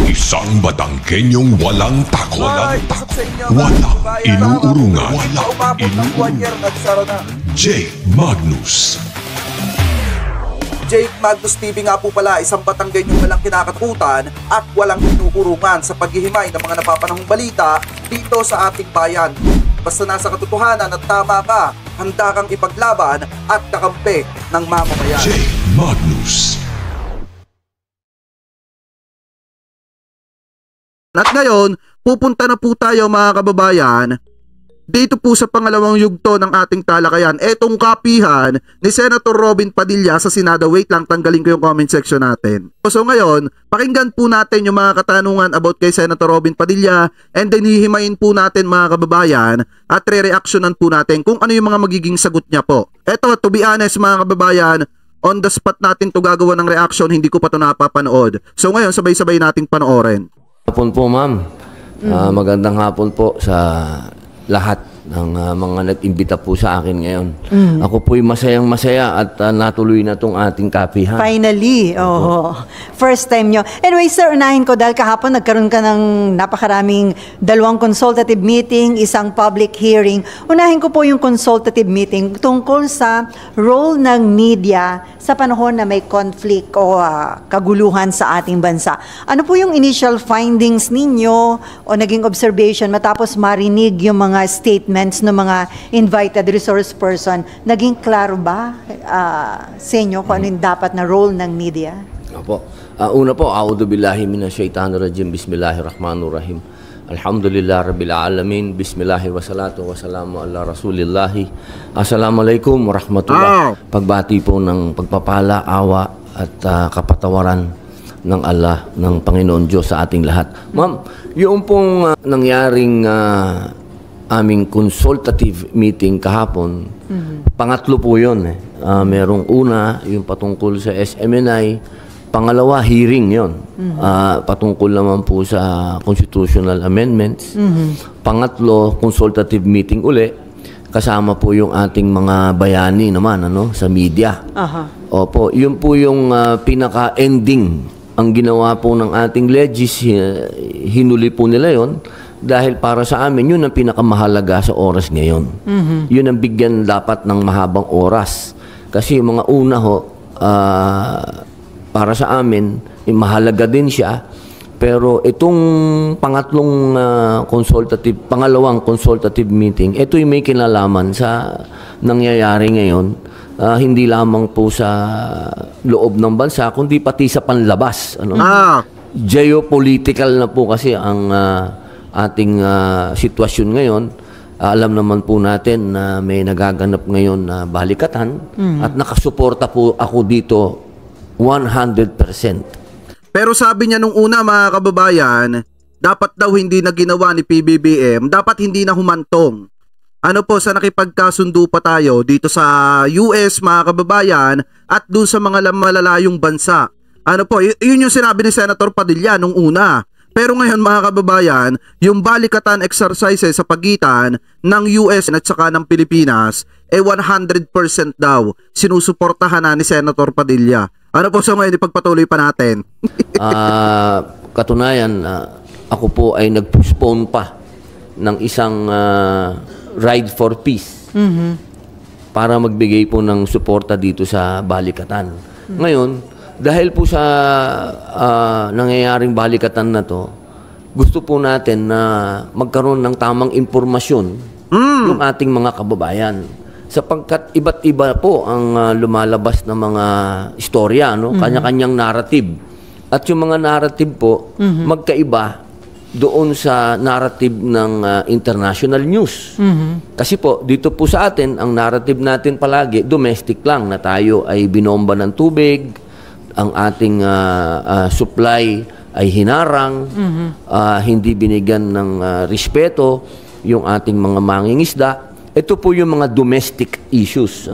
Isang Batangkenyong walang takot. Walang Walang inuurungan. Umabot ng 1 year, nagsara na. Jake Magnus. Jake Magnus TV nga po pala, isang Batanggenyong walang kinakatakutan at walang inuurungan sa paghihimay ng mga napapanahong balita dito sa ating bayan. Basta nasa katotohanan at tama ka, handa kang ipaglaban at kakampi ng mamamayan. Jake Magnus. At ngayon, pupunta na po tayo mga kababayan dito po sa pangalawang yugto ng ating talakayan. Etong kapihan ni Senator Robin Padilla sa Senado. Wait lang, tanggalin ko yung comment section natin. So ngayon, pakinggan po natin yung mga katanungan about kay Senator Robin Padilla and then hihimayin po natin mga kababayan at re-reactionan po natin kung ano yung mga magiging sagot niya po. Eto, to be honest mga kababayan, on the spot natin to gagawa ng reaction, hindi ko pa to napapanood. So ngayon, sabay-sabay nating panoorin. Hapon po, ma'am. Magandang hapon po sa lahat ng mga nag-imbita po sa akin ngayon. Ako po'y masayang-masaya at natuloy na tong ating kapihan. Finally, first time nyo. Anyway, sir, unahin ko dahil kahapon nagkaroon ka ng napakaraming 2 consultative meeting, isang public hearing. Unahin ko po yung consultative meeting tungkol sa role ng media sa panahon na may conflict o kaguluhan sa ating bansa. Ano po yung initial findings ninyo o naging observation matapos marinig yung mga statements ng mga invited resource person? Naging klaro ba sa inyo kung ano yung dapat na role ng media? Opo. Una po, a'udhu billahi minasyaitanir rajim. Bismillahirrahmanirrahim. Alhamdulillah Rabbil Alamin. Bismillahi wassalatu wassalamu ala Rasulillahi. Assalamualaikum warahmatullahi. Pagbati po ng pagpapala, awa at kapatawaran ng Allah, ng Panginoon Diyos sa ating lahat. Ma'am, yung pong nangyaring aming consultative meeting kahapon, pangatlo po yun. Merong una, yung patungkol sa SMNI. Pangalawa, hearing yon. Patungkol naman po sa constitutional amendments. Pangatlo, consultative meeting uli. Kasama po yung ating mga bayani naman sa media. Opo, yun po yung pinaka-ending. Ang ginawa po ng ating legis, hinuli po nila yon. Dahil para sa amin, yun ang pinakamahalaga sa oras ngayon. Yun ang bigyan dapat ng mahabang oras. Kasi yung mga una para sa amin, mahalaga din siya. Pero itong pangalawang consultative meeting, ito yung may kinalaman sa nangyayari ngayon. Hindi lamang po sa loob ng bansa, kundi pati sa panlabas. Geopolitical na po kasi ang ating sitwasyon ngayon. Alam naman po natin na may nagaganap ngayon na balikatan at nakasuporta po ako dito 100%. Pero sabi niya nung una mga kababayan, dapat daw hindi na ginawa ni PBBM, dapat hindi na humantong. Ano po sa nakipagkasundo pa tayo dito sa US mga kababayan at dun sa mga malalayong bansa. Ano po, yun yung sinabi ni Senator Padilla nung una. Pero ngayon mga kababayan, yung balikatan exercises sa pagitan ng US at saka ng Pilipinas, 100% daw sinusuportahan na ni Senator Padilla. Ano po sa ngayon, ipagpatuloy pa natin? Katunayan, ako po ay nag-postpone pa ng isang Ride for Peace para magbigay po ng suporta dito sa balikatan. Ngayon, dahil po sa nangyayaring balikatan na to, gusto po natin na magkaroon ng tamang impormasyon yung ating mga kababayan. Sapagkat iba't iba po ang lumalabas na mga istorya, kanya-kanyang narrative. At yung mga narrative po, magkaiba doon sa narrative ng international news. Kasi po, dito po sa atin, ang narrative natin palagi, domestic lang, na tayo ay binomba ng tubig, ang ating supply ay hinarang, hindi binigyan ng respeto yung ating mga mangingisda. Ito po yung mga domestic issues.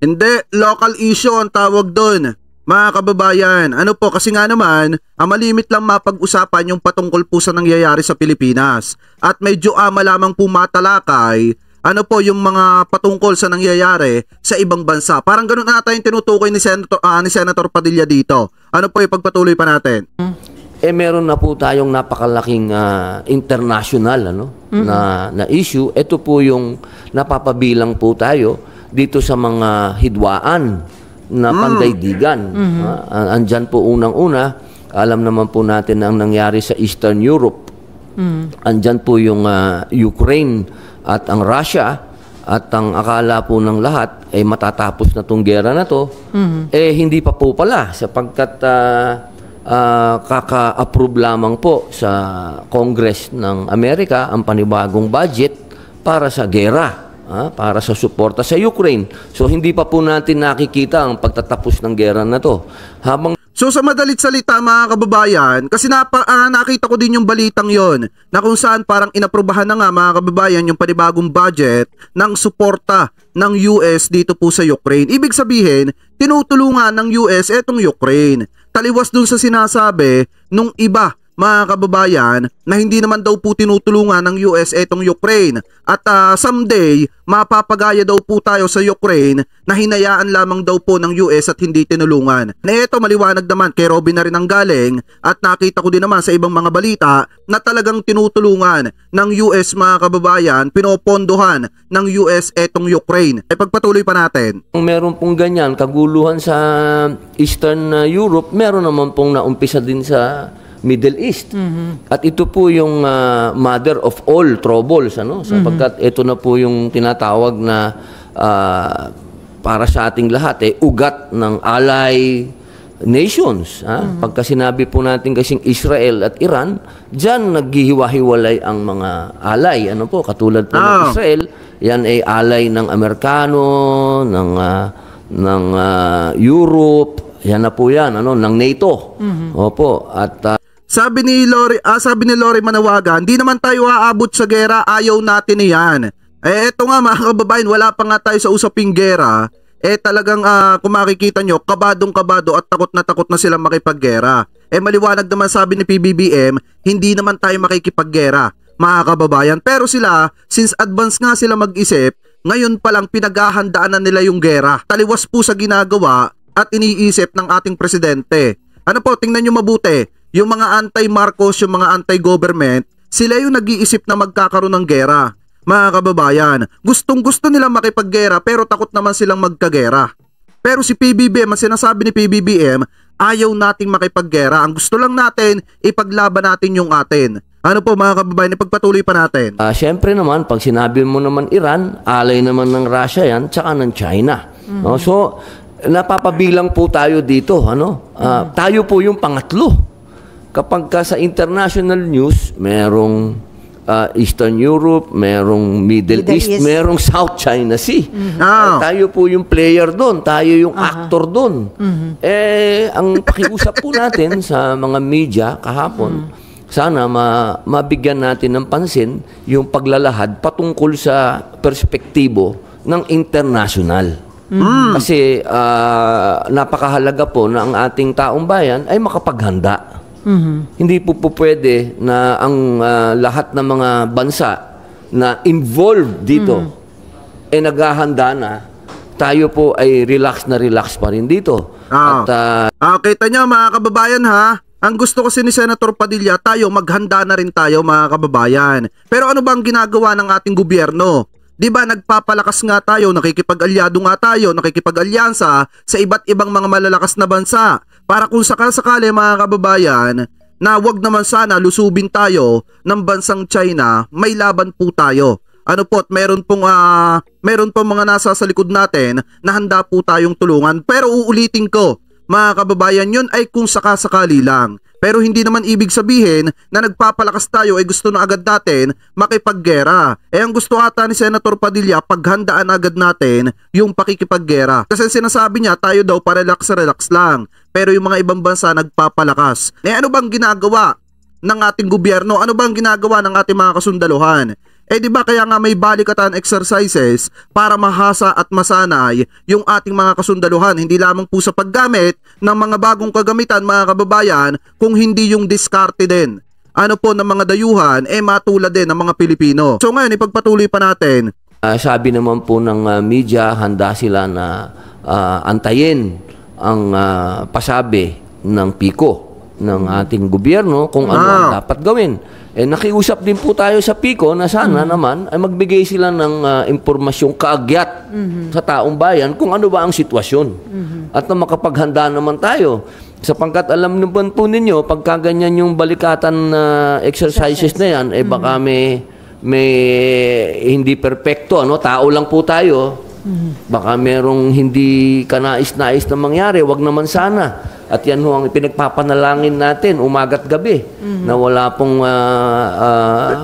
Hindi, local issue ang tawag doon. Mga kababayan, ano po, kasi nga naman, malimit lang mapag-usapan yung patungkol po sa nangyayari sa Pilipinas. At medyo lamang po matalakay, ano po yung mga patungkol sa nangyayari sa ibang bansa. Parang ganun ata yung tinutukoy ni Senator Padilla dito. Ano po yung pagpatuloy pa natin? meron na po tayong napakalaking international na issue. Ito po yung napapabilang po tayo dito sa mga hidwaan na pandaigdigan. Andyan po unang-una, alam naman po natin ang nangyari sa Eastern Europe. Andyan po yung Ukraine at ang Russia, at ang akala po ng lahat ay matatapos na tong gera na to, hindi pa po pala, sapagkat kaka-approve lamang po sa Congress ng Amerika ang panibagong budget para sa gera, para sa suporta sa Ukraine. So hindi pa po natin nakikita ang pagtatapos ng gera na to. So sa madalit salita mga kababayan, kasi nakita ko din yung balitang yon na kung saan parang inaprubahan na nga mga kababayan yung panibagong budget ng suporta ng US dito po sa Ukraine. Ibig sabihin, tinutulungan ng US etong Ukraine. Taliwas dun sa sinasabi nung iba mga kababayan na hindi naman daw po tinutulungan ng US etong Ukraine at someday mapapagaya daw po tayo sa Ukraine na hinayaan lamang daw po ng US at hindi tinulungan. Na ito maliwanag naman kay Robin na rin ang galing at nakita ko din naman sa ibang mga balita na talagang tinutulungan ng US mga kababayan, pinopondohan ng US etong Ukraine. Ay pagpatuloy pa natin. Meron pong ganyan kaguluhan sa Eastern Europe, meron naman pong naumpisa din sa Middle East. At ito po yung mother of all troubles, sapagkat ito na po yung tinatawag na para sa ating lahat ugat ng ally nations. Pagka sinabi po natin kasing Israel at Iran, dyan naghihiwa-hiwalay ang mga ally. Katulad po ng Israel, yan ay ally ng Amerikano, ng Europe, yan na po yan, ng NATO. Opo, at sabi ni Lori Manawagan, hindi naman tayo aabot sa gera, ayaw natin yan. Eto nga mga kababayan, wala pa nga tayo sa usaping gera. Talagang kung makikita nyo, kabadong-kabado at takot na sila makipaggera. Maliwanag naman sabi ni PBBM, hindi naman tayo makikipaggera mga kababayan. Pero sila, since advance nga sila mag-isip, ngayon pa lang pinaghahandaan na nila yung gera. Taliwas po sa ginagawa at iniisip ng ating presidente. Tingnan nyo mabuti. Yung mga anti-Marcos, yung mga anti-government, sila yung nag-iisip na magkakaroon ng gera. Mga kababayan, gustong-gusto nilang makipaggera pero takot naman silang magkagera. Pero si PBBM, ang sinasabi ni PBBM, ayaw nating makipaggera. Ang gusto lang natin, ipaglaban natin yung atin. Mga kababayan, ipagpatuloy pa natin. Siyempre naman, pag sinabi mo naman Iran, alay naman ng Russia yan, tsaka ng China. So, napapabilang po tayo dito. Tayo po yung pangatlo. Kapag sa international news, merong Eastern Europe, merong Middle East, merong South China Sea. Tayo po yung player doon, tayo yung actor doon. Ang pakiusap po natin sa mga media kahapon, sana mabigyan natin ng pansin yung paglalahad patungkol sa perspektibo ng international. Kasi napakahalaga po na ang ating taong bayan ay makapaghanda. Hindi po pwede na ang lahat ng mga bansa na involved dito naghahanda na, tayo po ay relax pa rin dito. Kita nyo mga kababayan ang gusto kasi ni Senator Padilla, tayo maghanda na rin tayo mga kababayan. Pero ano bang ginagawa ng ating gobyerno? Diba nagpapalakas nga tayo, nakikipag-alyado nga tayo, nakikipag-alyansa sa iba't ibang mga malalakas na bansa para kung sakasakali mga kababayan na wag naman sana lusubin tayo ng bansang China, may laban po tayo. Meron pong mga nasa sa likod natin na handa po tayong tulungan. Pero uulitin ko, mga kababayan, yun ay kung sakasakali lang. Pero hindi naman ibig sabihin na nagpapalakas tayo ay gusto na agad natin makipaggera. Ang gusto ata ni Senator Padilla, paghandaan agad natin yung pakikipaggera. Kasi sinasabi niya tayo daw pa-relax lang. Pero yung mga ibang bansa nagpapalakas. Ano bang ginagawa ng ating gobyerno? Ano bang ginagawa ng ating mga kasundaluhan? Diba kaya nga may balikatan exercises para mahasa at masanay yung ating mga kasundaluhan, hindi lamang po sa paggamit ng mga bagong kagamitan mga kababayan, kung hindi yung diskarte din. Ng mga dayuhan, matulad din ng mga Pilipino. So ngayon, ipagpatuloy pa natin. Sabi naman po ng media, handa sila na antayin ang pasabi ng Pico. ng ating gobyerno kung ano ang dapat gawin. Nakiusap din po tayo sa PICO na sana naman ay magbigay sila ng impormasyong kaagyat sa taong bayan kung ano ba ang sitwasyon. At na makapaghanda naman tayo. Sapagkat alam naman po ninyo, pagka ganyan yung balikatan na exercises na yan, baka may hindi perpekto, tao lang po tayo. Baka merong hindi kanais-nais na mangyari, wag naman sana. At yan ho ang pinagpapanalangin natin umaga't gabi na wala pong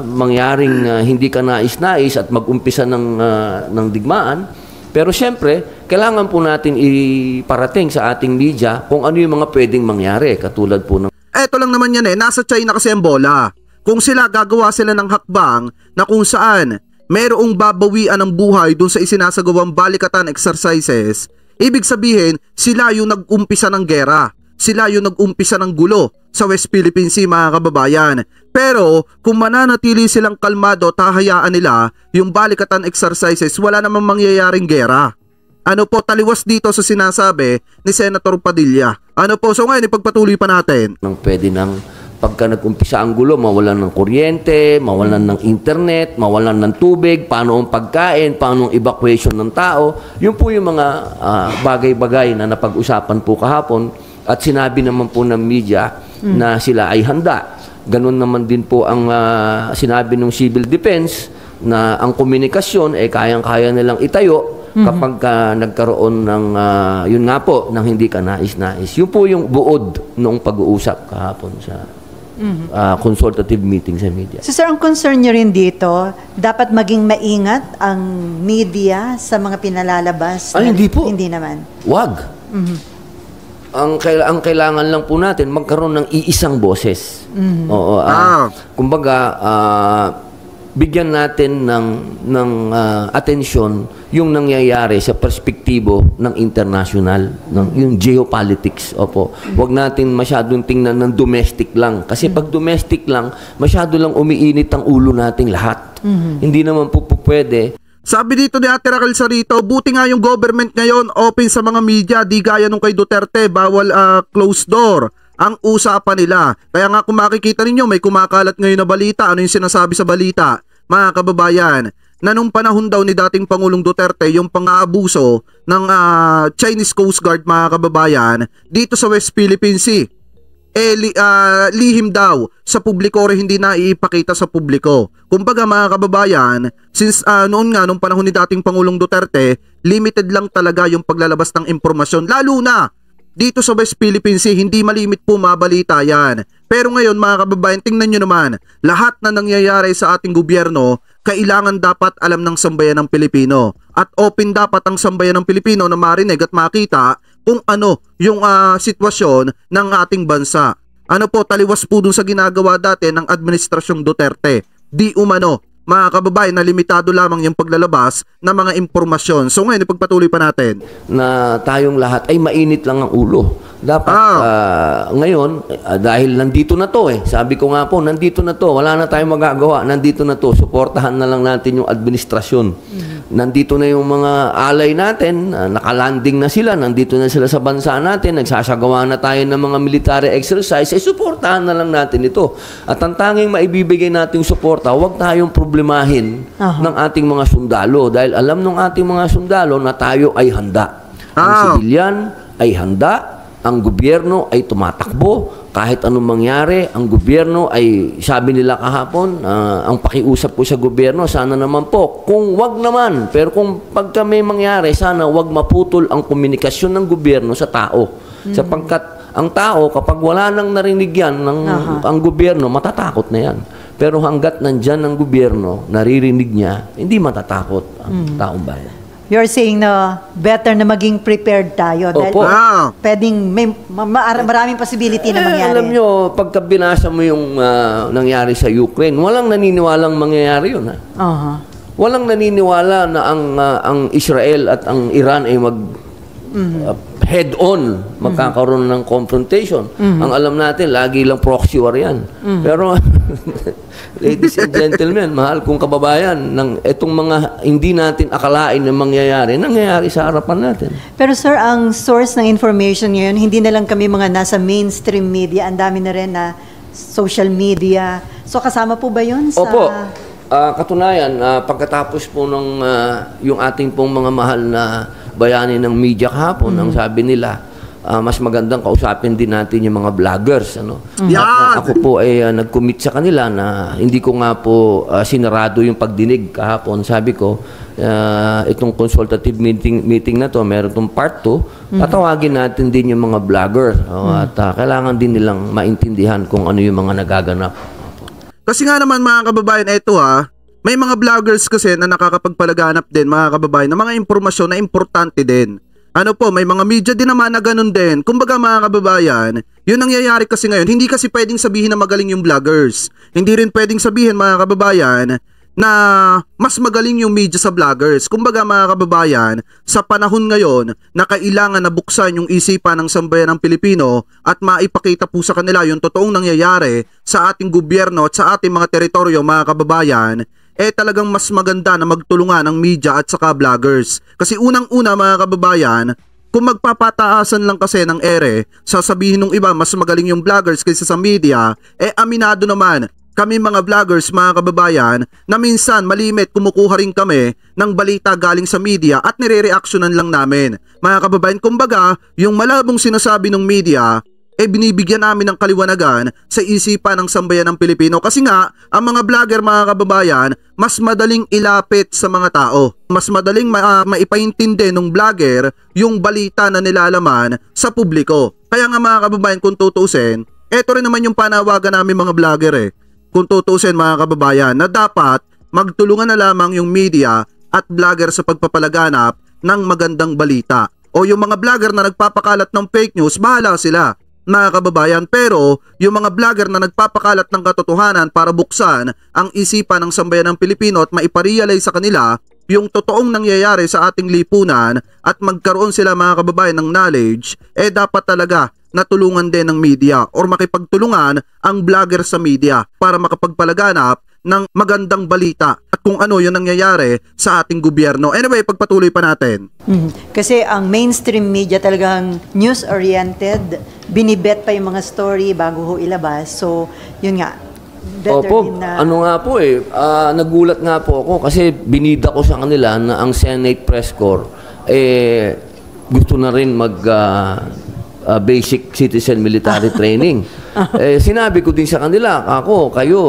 mangyaring hindi kanais-nais at mag-umpisa ng digmaan. Pero siyempre, kailangan po natin iparating sa ating media kung ano yung mga pwedeng mangyari. Katulad po ng... Eto lang naman yan nasa China kasi ang bola. Kung sila gagawa sila ng hakbang na kung saan mayroong babawian ng buhay dun sa isinasagawang balikatan exercises, ibig sabihin, sila yung nag-umpisa ng gera. Sila yung nag-umpisa ng gulo sa West Philippine Sea, mga kababayan. Pero kung mananatili silang kalmado, tahayaan nila yung balikatan exercises, wala namang mangyayaring gera. Ano po, taliwas dito sa sinasabi ni Senator Padilla. Ano po, so ngayon ipagpatuloy pa natin. Pwede nang pagka nag-umpisa ang gulo, mawalan ng kuryente, mawalan ng internet, mawalan ng tubig, paano ang pagkain, paano ang evacuation ng tao. Yun po yung mga bagay-bagay na napag-usapan po kahapon. At sinabi naman po ng media na sila ay handa. Ganun naman din po ang sinabi ng Civil Defense na ang komunikasyon ay kayang-kaya nilang itayo kapag nagkaroon ng, yun nga po, ng hindi ka nais-nais. Yun po yung buod noong pag-uusap kahapon sa consultative meeting sa media. So sir, ang concern nyo rin dito, dapat maging maingat ang media sa mga pinalalabas? Ay, hindi po. Hindi naman. Wag. Ang kailangan lang po natin magkaroon ng iisang boses. Oo, kumbaga bigyan natin ng atensyon yung nangyayari sa perspektibo ng international, yung geopolitics. Opo. Huwag natin masyadong tingnan ng domestic lang kasi pag domestic lang, masyado lang umiinit ang ulo nating lahat. Hindi naman po pwede. Sabi dito ni Ate Raquel Sarito, buti nga yung government ngayon open sa mga media, di gaya nung kay Duterte, bawal closed door ang usapan nila. Kaya nga kung makikita ninyo, may kumakalat ngayon na balita. Ano yung sinasabi sa balita, mga kababayan? Na nung panahon daw ni dating Pangulong Duterte, yung pang-aabuso ng Chinese Coast Guard, mga kababayan, dito sa West Philippine Sea. Lihim daw sa publiko o hindi na iipakita sa publiko. Kumbaga mga kababayan, since noon nga nung panahon ni dating Pangulong Duterte, limited lang talaga yung paglalabas ng impormasyon, lalo na dito sa West Philippine Sea, hindi malimit po mabalita yan. Pero ngayon mga kababayan, tingnan nyo naman, lahat na nangyayari sa ating gobyerno, kailangan dapat alam ng sambayan ng Pilipino. At open dapat ang sambayan ng Pilipino na marinig at makita kung ano yung sitwasyon ng ating bansa. Ano po, taliwas po dun sa ginagawa dati ng Administrasyong Duterte. Di umano, mga kababayan, na limitado lamang yung paglalabas ng mga impormasyon. So ngayon, ipagpatuloy pa natin. Na tayong lahat ay mainit lang ang ulo. Dapat ngayon, dahil nandito na to sabi ko nga po, nandito na to, wala na tayong magagawa, nandito na to, suportahan na lang natin yung administrasyon. Nandito na yung mga alay natin, nakalanding na sila, nandito na sila sa bansa natin, nagsasagawa na tayo ng mga military exercise, suportahan na lang natin ito. At ang tanging maibibigay nating suporta, huwag tayong problemahin ng ating mga sundalo dahil alam ng ating mga sundalo na tayo ay handa. Ang sibilyan ay handa, ang gobyerno ay tumatakbo, kahit anong mangyari, ang gobyerno ay, sabi nila kahapon, ang pakiusap ko sa gobyerno, sana naman po, kung wag naman, pero kung pagka may mangyari, sana wag maputol ang komunikasyon ng gobyerno sa tao. Sapagkat ang tao, kapag wala nang narinig yan ng ang gobyerno, matatakot na yan. Pero hanggat nandyan ang gobyerno, naririnig niya, hindi matatakot ang taong bayan. You're saying na better na maging prepared tayo. Opo. Dahil pwedeng may maraming possibility na mangyari. Alam nyo, pagka binasa mo yung nangyari sa Ukraine, walang naniniwalang mangyayari yun. Walang naniniwala na ang Israel at ang Iran ay head-on magkakaroon ng confrontation. Ang alam natin, lagi lang proxy war yan. Pero, ladies and gentlemen, mahal kong kababayan, itong mga hindi natin akalain na nangyayari sa harapan natin. Pero sir, ang source ng information ngayon, hindi na lang kami mga nasa mainstream media, ang dami na rin na social media. So kasama po ba yun sa... Opo. Katunayan, pagkatapos po ng yung ating pong mga mahal na bayani ng media kahapon, ang sabi nila, mas magandang kausapin din natin yung mga vloggers. Ano? At, ako po ay nag-commit sa kanila na hindi ko nga po sinarado yung pagdinig kahapon. Sabi ko, itong consultative meeting na to, meron itong part 2, tatawagin natin din yung mga vlogger. At kailangan din nilang maintindihan kung ano yung mga nagaganap. Kasi nga naman mga kababayan, eto may mga vloggers kasi na nakakapagpalaganap din mga kababayan ng mga impormasyon na importante din. Ano po, may mga media din naman na ganun din. Kumbaga mga kababayan, yun nangyayari kasi ngayon. Hindi kasi pwedeng sabihin na magaling yung vloggers. Hindi rin pwedeng sabihin mga kababayan na mas magaling yung media sa vloggers. Kumbaga mga kababayan, sa panahon ngayon na kailangan na buksan yung isipan ng sambayan ng Pilipino at maipakita po sa kanila yung totoong nangyayari sa ating gobyerno at sa ating mga teritoryo mga kababayan, talagang mas maganda na magtulungan ng media at saka vloggers. Kasi unang-una mga kababayan, kung magpapataasan lang kasi ng sasabihin ng iba mas magaling yung vloggers kaysa sa media, aminado naman kami mga vloggers mga kababayan na minsan malimit kumukuha rin kami ng balita galing sa media at nire-reactionan lang namin. Mga kababayan, kumbaga yung malabong sinasabi ng media binibigyan namin ng kaliwanagan sa isipan ng sambayan ng Pilipino. Kasi nga, ang mga vlogger mga kababayan, mas madaling ilapit sa mga tao. Mas madaling maipaintindi ng vlogger yung balita na nilalaman sa publiko. Kaya nga mga kababayan, kung tutuusin, eto rin naman yung panawagan namin mga vlogger kung tutuusin mga kababayan, na dapat magtulungan na lamang yung media at vlogger sa pagpapalaganap ng magandang balita. O yung mga vlogger na nagpapakalat ng fake news, bahala sila mga kababayan. Pero yung mga vlogger na nagpapakalat ng katotohanan para buksan ang isipan ng sambayan ng Pilipino at maiparealize sa kanila yung totoong nangyayari sa ating lipunan at magkaroon sila mga kababayan ng knowledge, dapat talaga natulungan din ng media or makipagtulungan ang vlogger sa media para makapagpalaganap ng magandang balita at kung ano yung nangyayari sa ating gobyerno. Anyway, pagpatuloy pa natin. Kasi ang mainstream media talagang news-oriented, binibet pa yung mga story bago ho ilabas. So, yun nga. Better din na... Ano nga po nagulat nga po ako kasi binida ko sa kanila na ang Senate Press Corps gusto na rin mag basic citizen military training. Sinabi ko din sa kanila, kayo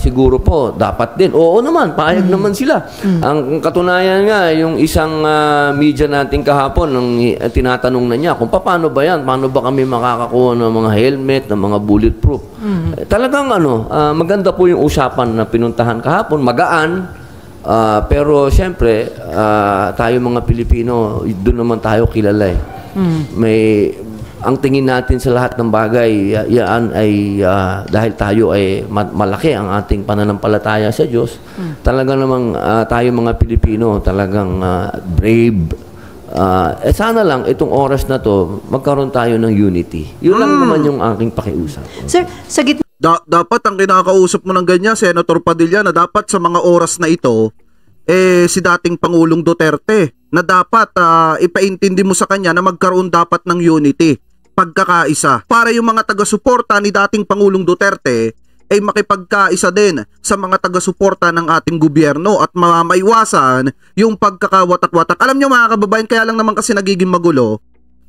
siguro po dapat din. Oo naman, payag naman sila. Ang katunayan nga, yung isang media natin kahapon, tinatanong na niya kung paano ba yan, paano ba kami makakakuha ng mga helmet, ng mga bulletproof. Talagang maganda po yung usapan na pinuntahan kahapon, magaan. Pero siyempre, tayo mga Pilipino, doon naman tayo kilala ang tingin natin sa lahat ng bagay, yan ay dahil tayo ay malaki ang ating pananampalataya sa Diyos. Talagang namang tayo mga Pilipino, talagang brave. Sana lang itong oras na to, magkaroon tayo ng unity. Yun lang naman yung aking pakiusap. Sir, sa gitna... Dapat ang kinakausap mo ng ganyan, Senator Padilla, na dapat sa mga oras na ito, si dating Pangulong Duterte, na dapat ipaintindi mo sa kanya na magkaroon dapat ng unity, pagkakaisa, para yung mga taga-suporta ni dating Pangulong Duterte ay makipagkaisa din sa mga taga-suporta ng ating gobyerno at maiwasan yung pagkakawatak-watak. Alam nyo mga kababayan, kaya lang naman kasi nagiging magulo,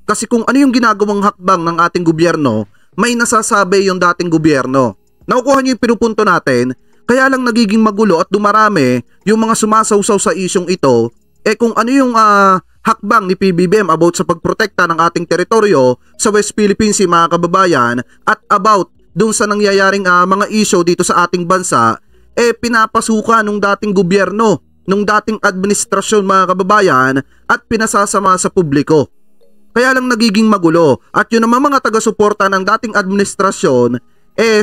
kasi kung ano yung ginagawang hakbang ng ating gobyerno, may nasasabi yung dating gobyerno. Nakukuha nyo yung pinupunto natin, kaya lang nagiging magulo at dumarami yung mga sumasawsaw sa isyong ito, kung ano yung hakbang ni PBBM about sa pagprotekta ng ating teritoryo sa West Philippine Sea mga kababayan at about dun sa nangyayaring mga issue dito sa ating bansa, pinapasukan nung dating gobyerno, nung dating administrasyon mga kababayan at pinasasama sa publiko. Kaya lang nagiging magulo at yun naman mga taga-suporta ng dating administrasyon,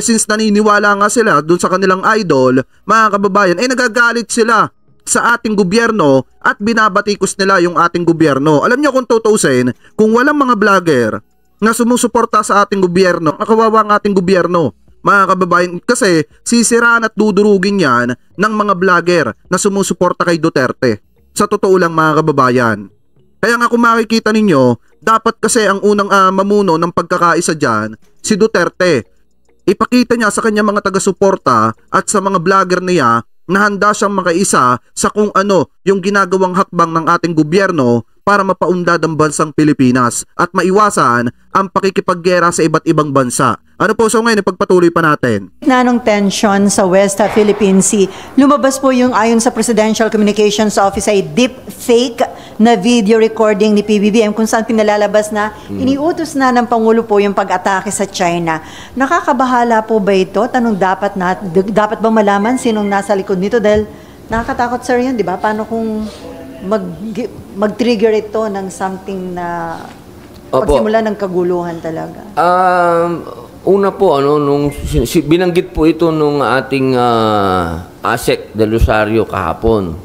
since naniniwala nga sila dun sa kanilang idol mga kababayan, nagagalit sila sa ating gobyerno at binabatikos nila yung ating gobyerno. Alam niyo kung tutuusin, kung walang mga vlogger na sumusuporta sa ating gobyerno, kawawa ang ating gobyerno, mga kababayan, kasi sisiraan at dudurugin yan ng mga vlogger na sumusuporta kay Duterte. Sa totoo lang mga kababayan. Kaya nga kung makikita ninyo, dapat kasi ang unang mamuno ng pagkakaisa dyan, si Duterte. Ipakita niya sa kanya mga taga-suporta at sa mga vlogger niya na handa siyang makaisa sa kung ano yung ginagawang hakbang ng ating gobyerno para mapaundad ang bansang Pilipinas at maiwasan ang pakikipaggera sa iba't ibang bansa. Ano po, so ngayon ipagpatuloy pa natin. Nanong tension sa West Philippine Sea, lumabas po yung ayon sa Presidential Communications Office ay deep fake na video recording ni PBBM kung saan pinalalabas na iniutos na ng Pangulo po yung pag-atake sa China. Nakakabahala po ba ito? Tanong dapat ba malaman sinong nasa likod nito? Dahil nakakatakot sir yun, di ba? Paano kung mag-trigger ito ng something na pagsimula ng kaguluhan talaga? Una po, nung binanggit po ito nung ating ASEC de Rosario kahapon,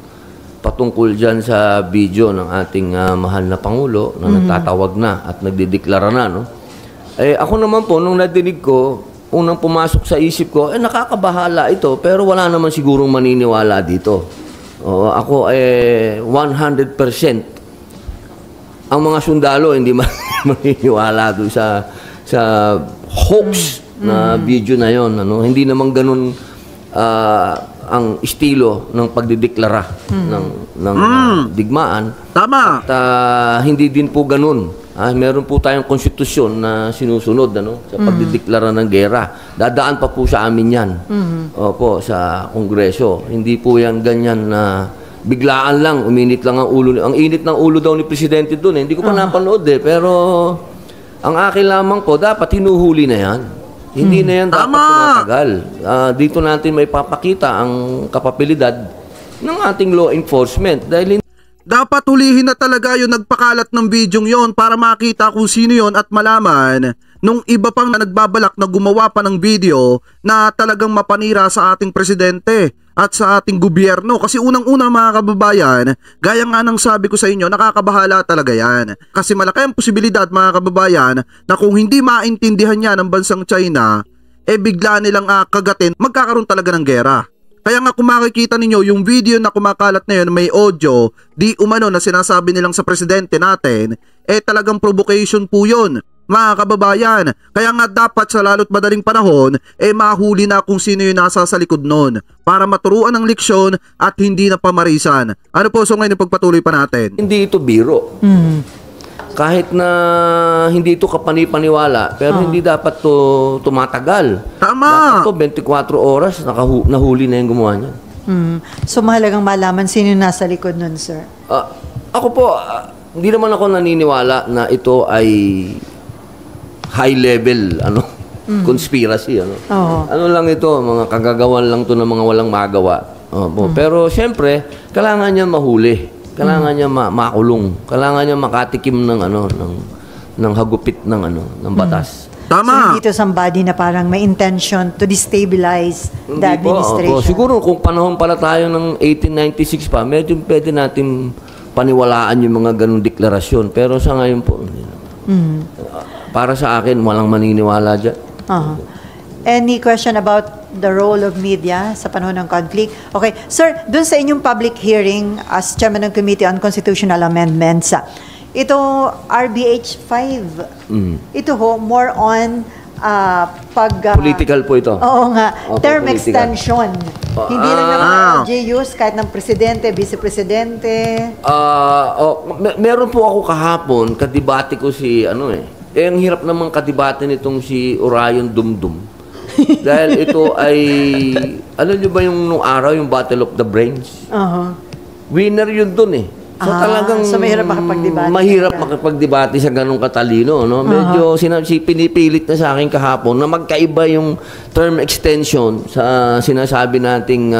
patungkol dyan sa video ng ating mahal na Pangulo na nagtatawag na at nagdideklara na. No? Ako naman po, nung nadinig ko, unang pumasok sa isip ko, nakakabahala ito, pero wala naman sigurong maniniwala dito. Ako 100%. Ang mga sundalo hindi maniniwala doon sa hoax na video na yon, hindi naman ganun ang estilo ng pagdideklara ng digmaan. Tama. At hindi din po ganun. Meron po tayong konstitusyon na sinusunod sa pagdideklara ng gera. Dadaan pa po sa amin yan. Opo, sa Kongreso. Hindi po yan ganyan na biglaan lang, uminit lang ang ulo. Ang init ng ulo daw ni Presidente doon. Hindi ko pa napanood pero ang akin lamang po, dapat hinuhuli na yan. Hindi na yan dapat tumatagal. Dito natin may papakita ang kapabilidad ng ating law enforcement. Dahil dapat hulihin na talaga yung nagpakalat ng bidyong yon para makita kung sino yon at malaman nung iba pang na nagbabalak na gumawa pa ng video na talagang mapanira sa ating presidente at sa ating gobyerno. Kasi unang-una mga kababayan, gaya nga ng sabi ko sa inyo, nakakabahala talaga yan. Kasi malaki ang posibilidad mga kababayan na kung hindi maintindihan yan ng bansang China, bigla nilang kagatin, magkakaroon talaga ng gera. Kaya nga kung makikita ninyo yung video na kumakalat na yun, may audio, di umano na sinasabi nilang sa presidente natin, talagang provocation po yun, mga kababayan. Kaya nga dapat sa lalo't madaling panahon, mahuli na kung sino yung nasa sa likod nun, para maturuan ng leksyon at hindi na pamarisan. Ano po, so ngayon pagpatuloy pa natin? hindi ito biro. Kahit na hindi ito kapani-paniwala, pero hindi dapat to tumatagal. Tama! Dapat to 24 oras, nahuli na yung gumawa niya. So mahalagang malaman sino yung nasa likod nun, sir? Ako po, hindi naman ako naniniwala na ito ay high level, conspiracy, Ano lang ito, mga kagagawan lang to ng mga walang magawa. Pero siyempre, kailangan niya mahuli. Kailangan niya makulong. Kailangan niya makatikim ng ng hagupit ng batas. Tama. So hindi ito somebody na parang may intention to destabilize the administration. Siguro kung panahon pala tayo ng 1896 pa, medyo pwede natin paniwalaan yung mga ganung deklarasyon. Pero sa ngayon po, para sa akin, walang maniniwala dyan. Any question about the role of media sa panahon ng conflict? Okay. Sir, dun sa inyong public hearing as Chairman ng Committee on Constitutional Amendments, ito RBH 5, ito ho, more on political po ito. Oo nga. Term political extension. Hindi lang naman LGUs, kahit ng presidente, vice-presidente. Meron po ako kahapon, kadibate ko si ang hirap naman kadibate nitong si Orion Dumdum. Dahil ito ay, alam nyo ba yung nung araw, yung Battle of the Brains? Winner yun dun So talagang so mahirap makapagdebate. Mahirap makapagdebate sa ganung katalino, Medyo pinipilit na sa akin kahapon na magkaiba yung term extension sa sinasabi nating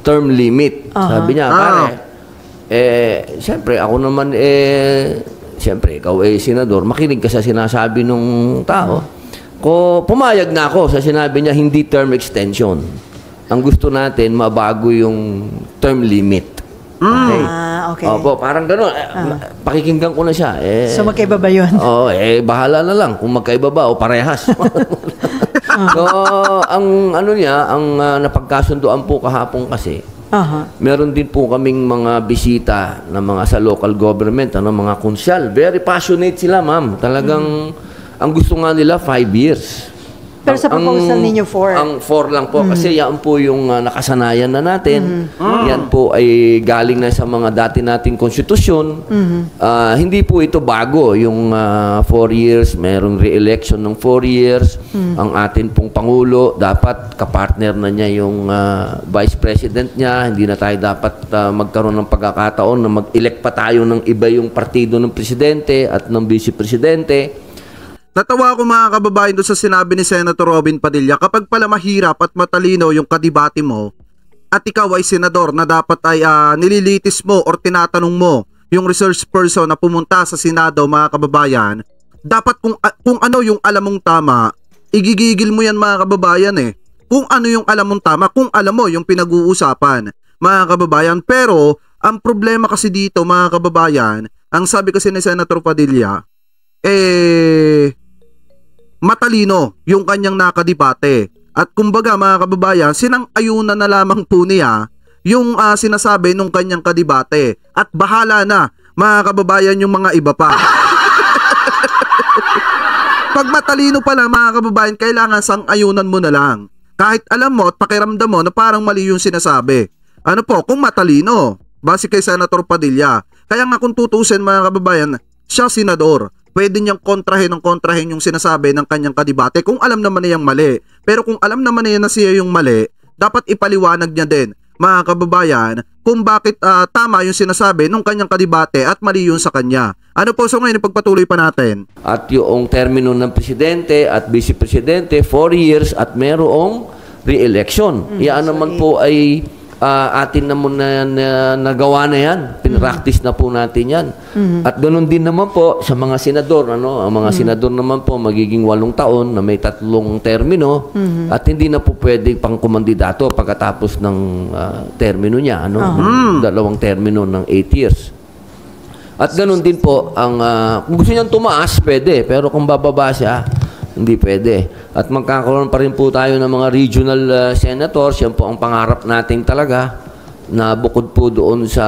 term limit. Sabi niya, pare, siyempre ako naman siyempre ikaw senador, makinig ka sa sinasabi nung tao. Pumayag na ako sa sinabi niya hindi term extension. Ang gusto natin mabago yung term limit. Okay. Okay. Opo, parang gano'n. Pakikinggan ko na siya. So magkaiba ba yun? Bahala na lang kung magkaiba ba o parehas. So, ang ano niya, ang napagkasunduan po kahapon kasi, meron din po kaming mga bisita na mga sa local government, mga konsyal. Very passionate sila, ma'am. Talagang, ang gusto nga nila, 5 years. Pero sa proposal ninyo, 4? Ang 4 lang po. Kasi yan po yung nakasanayan na natin. Yan po ay galing na sa mga dati nating konstitusyon. Hindi po ito bago. Yung 4 years, merong re-election ng 4 years. Ang atin pong Pangulo, dapat kapartner na niya yung Vice President niya. Hindi na tayo dapat magkaroon ng pagkakataon na mag-elect pa tayo ng iba yung partido ng Presidente at ng Vice Presidente. Natawa ako mga kababayan doon sa sinabi ni Senator Robin Padilla, kapag pala mahirap at matalino yung kadibate mo at ikaw ay senador na dapat ay nililitis mo or tinatanong mo yung research person na pumunta sa Senado, mga kababayan, dapat kung ano yung alam mong tama, igigigil mo yan mga kababayan eh. Kung ano yung alam mong tama, kung alam mo yung pinag-uusapan, mga kababayan. Pero ang problema kasi dito mga kababayan, ang sabi kasi ni Senator Padilla, matalino yung kanyang nakadibate. At kumbaga mga kababayan, sinang-ayunan na lamang po niya yung sinasabi nung kanyang kadibate. At bahala na mga kababayan yung mga iba pa. Pag matalino pala mga kababayan, kailangan sang-ayunan mo na lang. Kahit alam mo at pakiramdam mo na parang mali yung sinasabi. Ano po, kung matalino, base kay Senator Padilla. Kaya nga kung tutusin mga kababayan, siya senador. Pwede niyang kontrahin yung sinasabi ng kanyang kadibate kung alam naman niyang mali. Pero kung alam naman niya na siya yung mali, dapat ipaliwanag niya din, mga kababayan, kung bakit tama yung sinasabi ng kanyang kadibate at mali yun sa kanya. Ano po, so ngayon ipagpatuloy pa natin. At yung termino ng Presidente at Vice Presidente, 4 years at merong re-election. Yan naman po ay atin naman na nagawa na yan. Pinractice na po natin yan. At ganoon din naman po sa mga senador. Ang mga senador naman po magiging 8 taon na may 3 termino at hindi na po pwede pang kumandidato pagkatapos ng termino niya. 2 termino ng 8 years. At ganoon din po, kung gusto niyang tumaas, pwede. Pero kung bababa siya, hindi pwede. At magkakaroon pa rin po tayo ng mga regional senators. Yan po ang pangarap natin talaga na bukod po doon sa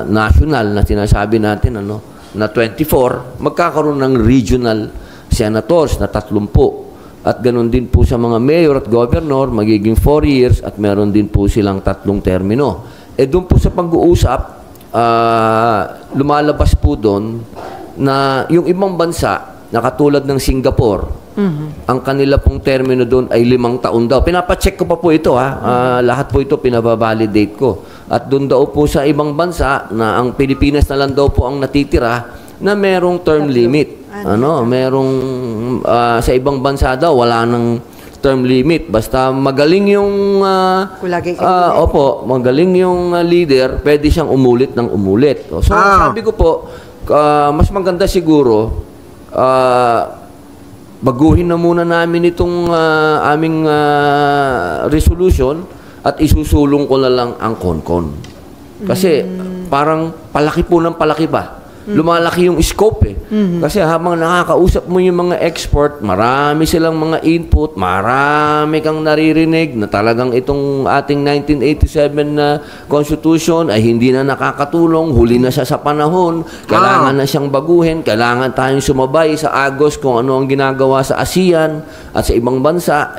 national na sinasabi natin na 24, magkakaroon ng regional senators na 30. At ganoon din po sa mga mayor at governor, magiging 4 years at meron din po silang 3 termino. Doon po sa pag-uusap, lumalabas po doon na yung ibang bansa na katulad ng Singapore, ang kanila pong termino doon ay 5 taon daw. Pinapacheck ko pa po ito lahat po ito pinababalidate ko. At doon daw po sa ibang bansa na ang Pilipinas na lang daw po ang natitira na merong term limit. Merong sa ibang bansa daw wala nang term limit. Basta magaling yung magaling yung leader, pwede siyang umulit ng umulit. So sabi ko po, mas maganda siguro baguhin na muna namin itong aming resolution at isusulong ko na lang ang CONCON. Kasi parang palaki po ng palaki pa. Lumalaki yung scope Kasi habang nakakausap mo yung mga expert, marami silang mga input, marami kang naririnig na talagang itong ating 1987 na Constitution ay hindi na nakakatulong, huli na siya sa panahon, kailangan na siyang baguhin, kailangan tayong sumabay sa Agos kung ano ang ginagawa sa ASEAN at sa ibang bansa.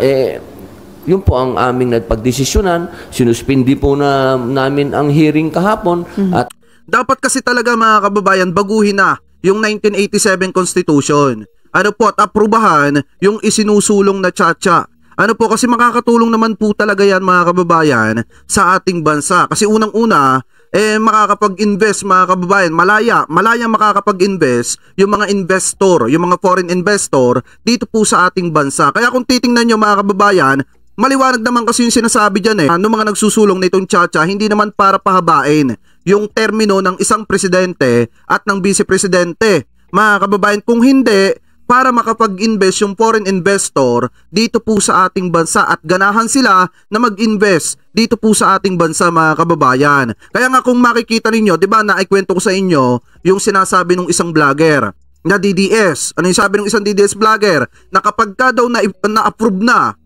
Yun po ang aming nagpagdesisyonan. Sinuspindi po namin ang hearing kahapon at dapat kasi talaga mga kababayan, baguhin na yung 1987 Constitution. At aprubahan yung isinusulong na tsa-tsa. Kasi makakatulong naman po talaga yan mga kababayan sa ating bansa. Kasi unang-una, makakapag-invest mga kababayan, malaya makakapag-invest yung mga investor, yung mga foreign investor dito po sa ating bansa. Kaya kung titingnan nyo mga kababayan, maliwanag naman kasi yung sinasabi dyan nung mga nagsusulong nitong tsa-tsa, hindi naman para pahabain yung termino ng isang presidente at ng vice-presidente. Mga kababayan, kung hindi, para makapag-invest yung foreign investor dito po sa ating bansa at ganahan sila na mag-invest dito po sa ating bansa, mga kababayan. Kaya nga kung makikita ninyo, 'di ba, naikwento ko sa inyo yung sinasabi ng isang vlogger na DDS. Ano yung sabi ng isang DDS vlogger? Na kapag ka daw na-approve na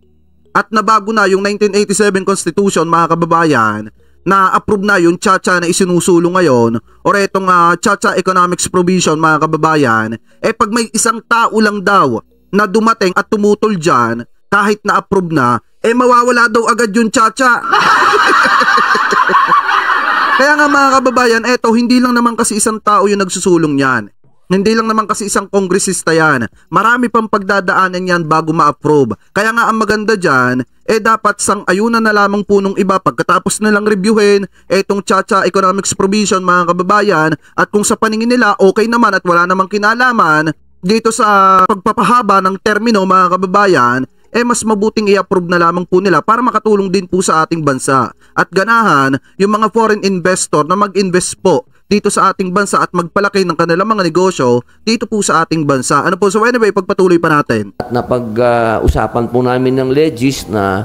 at nabago na yung 1987 Constitution, mga kababayan, na-approve na yung Chacha na isinusulong ngayon or itong Chacha Economics Provision, mga kababayan, pag may isang tao lang daw na dumating at tumutol dyan, kahit na-approve na, mawawala daw agad yung Chacha. Kaya nga, mga kababayan, hindi lang naman kasi isang tao yung nagsusulong yan. Hindi lang naman kasi isang kongresista yan. Marami pang pagdadaanan yan bago ma-approve. Kaya nga ang maganda dyan, dapat sang-ayunan na lamang po nung iba pagkatapos nilang reviewin itong Chacha Economics Provision, mga kababayan, at kung sa paningin nila okay naman at wala namang kinalaman dito sa pagpapahaba ng termino, mga kababayan, mas mabuting i-approve na lamang po nila para makatulong din po sa ating bansa. At ganahan yung mga foreign investor na mag-invest po dito sa ating bansa at magpalaki ng kanilang mga negosyo dito po sa ating bansa. Ano po? So anyway, pagpatuloy pa natin. At napag-usapan po namin ng legis na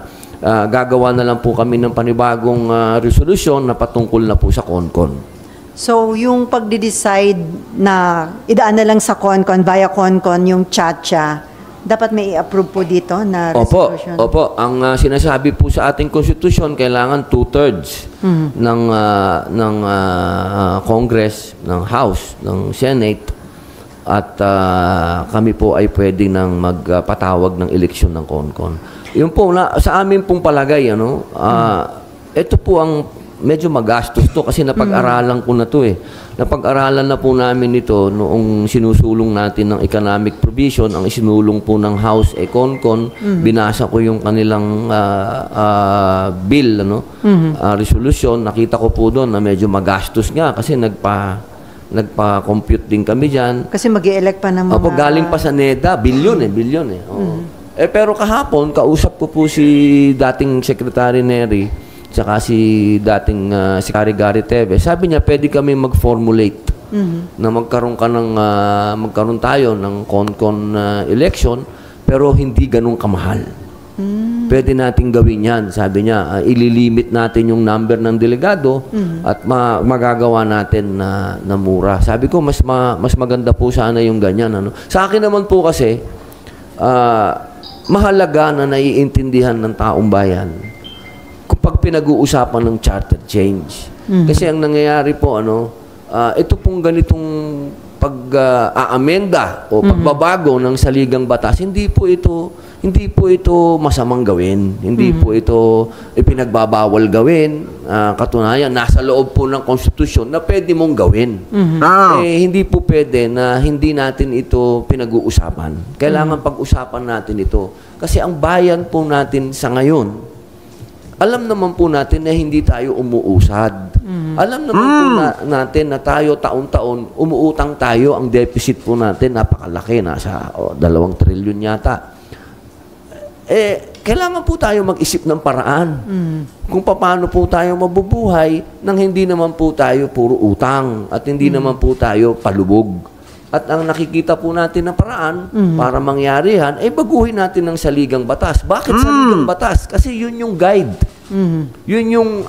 gagawa na lang po kami ng panibagong resolution na patungkol na po sa CONCON. So, yung pagde-decide na idaan na lang sa CONCON, via CONCON, yung Chacha, dapat may i-approve po dito na resolution? Opo. Ang sinasabi po sa ating konstitusyon, kailangan 2/3 ng Congress, ng House, ng Senate, at kami po ay pwede nang magpatawag ng eleksyon ng CONCON. Yun po, sa amin pong palagay, ito po ang medyo magastos to kasi napag-aralan ko na to Napag-aralan na po namin ito noong sinusulong natin ng economic provision, ang isinulong po ng House CONCON. Binasa ko yung kanilang bill, resolution. Nakita ko po doon na medyo magastos nga kasi nagpa-compute din kami diyan. Kasi mag-i-elect pa ng mga... Opo, galing pa sa NEDA, bilyon. Pero kahapon, kausap ko po si dating Secretary Neri, tsaka si dating Secretary Gary Teves. Sabi niya, pwede kami mag-formulate na magkaroon tayo ng CONCON election, pero hindi ganun kamahal. Pwede nating gawin yan. Sabi niya, ililimit natin yung number ng delegado at magagawa natin na mura. Sabi ko, mas maganda po sana yung ganyan. Sa akin naman po kasi, mahalaga na naiintindihan ng taong bayan kapag pinag-uusapan ng charter change. Kasi ang nangyayari po, ito pong ganitong pag-aamenda o pagbabago ng saligang batas, hindi po ito masamang gawin. Hindi po ito ipinagbabawal gawin. Katunayan, nasa loob po ng konstitusyon na pwede mong gawin. Hindi po pwede na hindi natin ito pinag-uusapan. Kailangan pag-usapan natin ito. Kasi ang bayan po natin sa ngayon, alam naman po natin na hindi tayo umuusad. Alam naman po natin na tayo taon-taon, umuutang tayo, ang deficit po natin napakalaki, nasa 2 trilyon yata. Kailangan po tayo mag-isip ng paraan kung paano po tayo mabubuhay nang hindi naman po tayo puro utang at hindi naman po tayo palubog. At ang nakikita po natin na paraan para mangyari yan, baguhin natin ng saligang batas. Bakit saligang batas? Kasi yun yung guide. Yun yung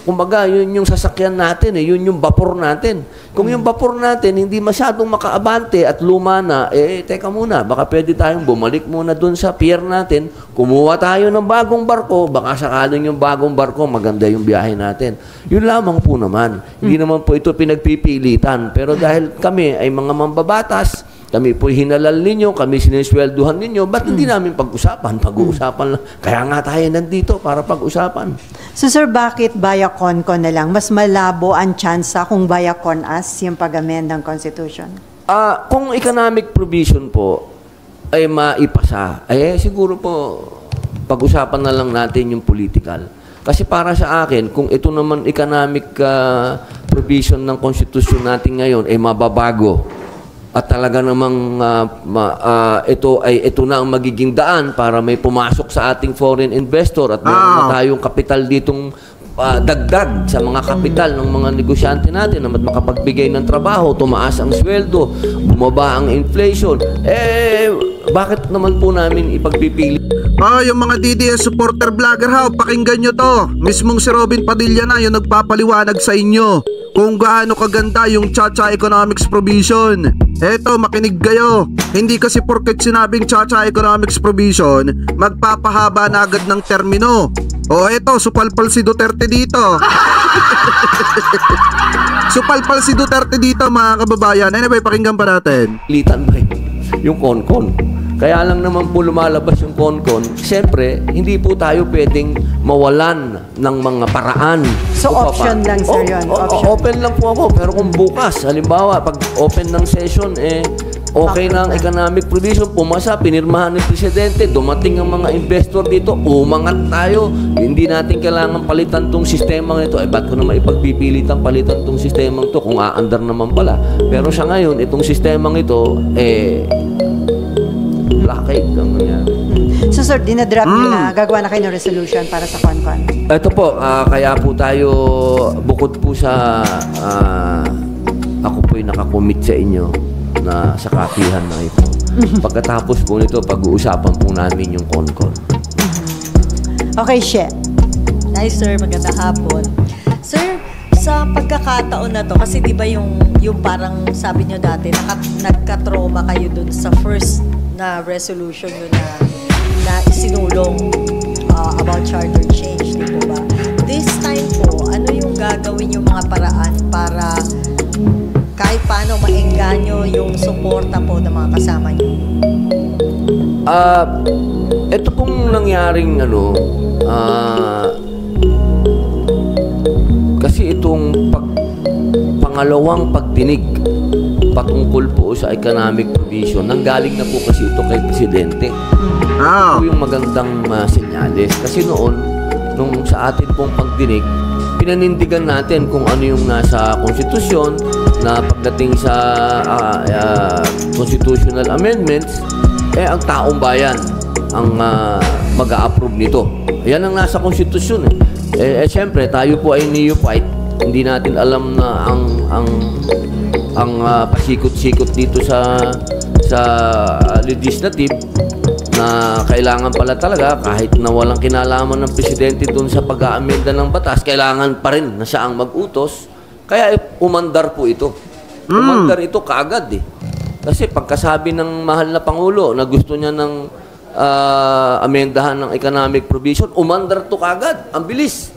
kumbaga, yun yung sasakyan natin, yun yung vapor natin. Kung yung vapor natin hindi masyadong makaabante at luma na, teka muna, baka pwede tayong bumalik muna dun sa pier natin, kumuha tayo ng bagong barko, baka sakaling yung bagong barko, maganda yung biyahe natin. Yun lamang po naman. Hindi naman po ito pinagpipilitan. Pero dahil kami ay mga mambabatas, kami po hinalal ninyo, kami siniswelduhan ninyo, ba't hindi namin pag-usapan? Pag-uusapan lang. Kaya nga tayo nandito para pag-usapan. So sir, bakit via CONCON na lang? Mas malabo ang tsansa kung via CONAS yung pag-amend ng Constitution? Kung economic provision po ay maipasa, siguro po pag-usapan na lang natin yung political. Kasi para sa akin, kung ito naman economic provision ng Constitution natin ngayon ay mababago, at talaga namang ito na ang magiging daan para may pumasok sa ating foreign investor at meron na tayong kapital ditong dagdag sa mga kapital ng mga negosyante natin na makapagbigay ng trabaho, tumaas ang sweldo, bumaba ang inflation. Bakit naman po namin ipagpipili? Yung mga DDS supporter vlogger pakinggan nyo to. Mismong si Robin Padilla na yung nagpapaliwanag sa inyo kung gaano kaganda yung Chacha Economics Provision. Eto, makinig kayo. Hindi kasi porket sinabing Chacha Economics Provision, magpapahaba na agad ng termino. Eto, supalpal si Duterte dito. Supalpal si Duterte dito, mga kababayan. Anyway, pakinggan pa natin. Litan ba yung konkon? Kaya lang naman po lumalabas yung konkon. Siyempre, hindi po tayo pwedeng mawalan ng mga paraan. So option lang, sir, yun? Option. Open lang po ako. Pero kung bukas, halimbawa, pag open ng session, okay na ang economic provision, pumasa, pinirmahan ng presidente, dumating ang mga investor dito, umangat tayo. Hindi natin kailangan palitan tong sistema ito. Ba't ko naman ipagpipilitan palitan tong sistema ito kung aandar naman pala. Pero sa ngayon, itong sistema ito, blockade ang nangyari. So sir, dinadraft nyo na, gagawa na kayo ng resolution para sa CONCON? Ito po, kaya po tayo, bukod po sa, ako po'y nakakomit sa inyo na sa kapihan na ito. Pagkatapos po nito, pag-uusapan po namin yung CONCON. Okay, She. Hi sir, magandang hapon. Sir, sa pagkakataon na to, kasi di ba yung parang sabi nyo dati, nagka-trauma kayo dun sa first na resolution nyo na isinulong about charter change, di po ba? This time po, ano yung gagawin yung mga paraan para kahit paano maengganyo yung suporta po ng mga kasama nyo? Ito pong nangyaring kasi itong pangalawang pagdinig patungkol po sa economic provision, nanggaling na po kasi ito kay Presidente. Ito yung magandang senyales. Kasi noon, nung sa atin pong pagdinig, pinanindigan natin kung ano yung nasa konstitusyon na pagdating sa constitutional amendments, ang taong bayan ang mag-a-approve nito. Yan ang nasa konstitusyon. Siyempre, tayo po ay neophyte. Hindi natin alam na ang pasikot-sikot dito sa legislative na kailangan pala talaga kahit na walang kinalaman ng presidente doon sa pag-aamenda ng batas, kailangan pa rin na siya ang mag-utos. Kaya umandar po ito. Umandar ito kaagad Kasi pagkasabi ng mahal na Pangulo na gusto niya ng amendahan ng economic provision, umandar to kaagad. Ang bilis.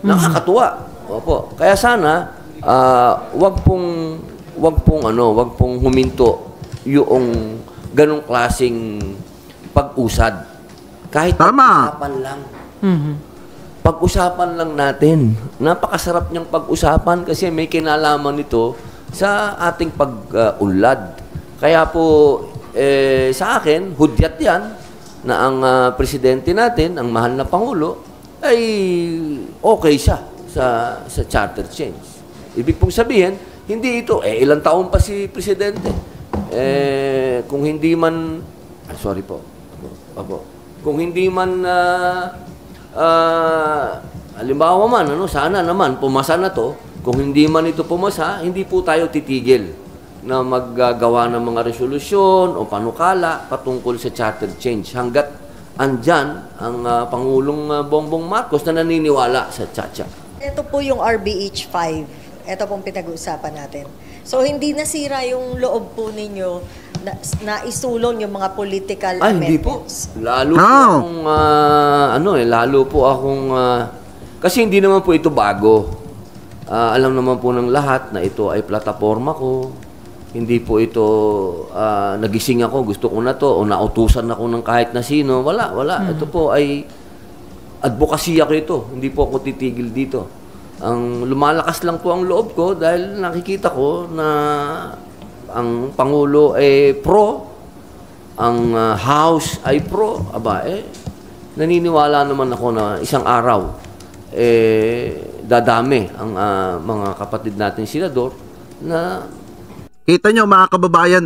Nakakatuwa. Opo. Kaya sana wag pong huminto yung ganong klaseng pag-usad. Kahit pag-usapan lang. Pag-usapan lang natin. Napakasarap niyang pag-usapan kasi may kinalaman nito sa ating pag-unlad. Kaya po sa akin, hudyat yan na ang presidente natin, ang mahal na Pangulo, ay okay siya sa charter change. Ibig pong sabihin, hindi ito, ilang taon pa si presidente. Kung hindi man, sorry po. Kung hindi man, halimbawa man, sana naman, pumasa na to. Kung hindi man ito pumasa, hindi po tayo titigil na maggagawa ng mga resolusyon o panukala patungkol sa charter change hanggat andyan ang Pangulong Bongbong Marcos na naniniwala sa Chacha. Ito po yung RBH 5. Ito pong pinag-uusapan natin. So, hindi nasira yung loob po ninyo na isulong yung mga political amendments? Hindi po. Lalo po akong, kasi hindi naman po ito bago. Alam naman po ng lahat na ito ay plataforma ko. Hindi po ito, nagising ako, gusto ko na to, o nautusan ako ng kahit na sino. Wala. Ito po ay advokasya ko ito. Hindi po ako titigil dito. Ang lumalakas lang po ang loob ko dahil nakikita ko na ang Pangulo ay pro, ang House ay pro. Naniniwala naman ako na isang araw, dadami ang mga kapatid natin senador na... Kita nyo mga kababayan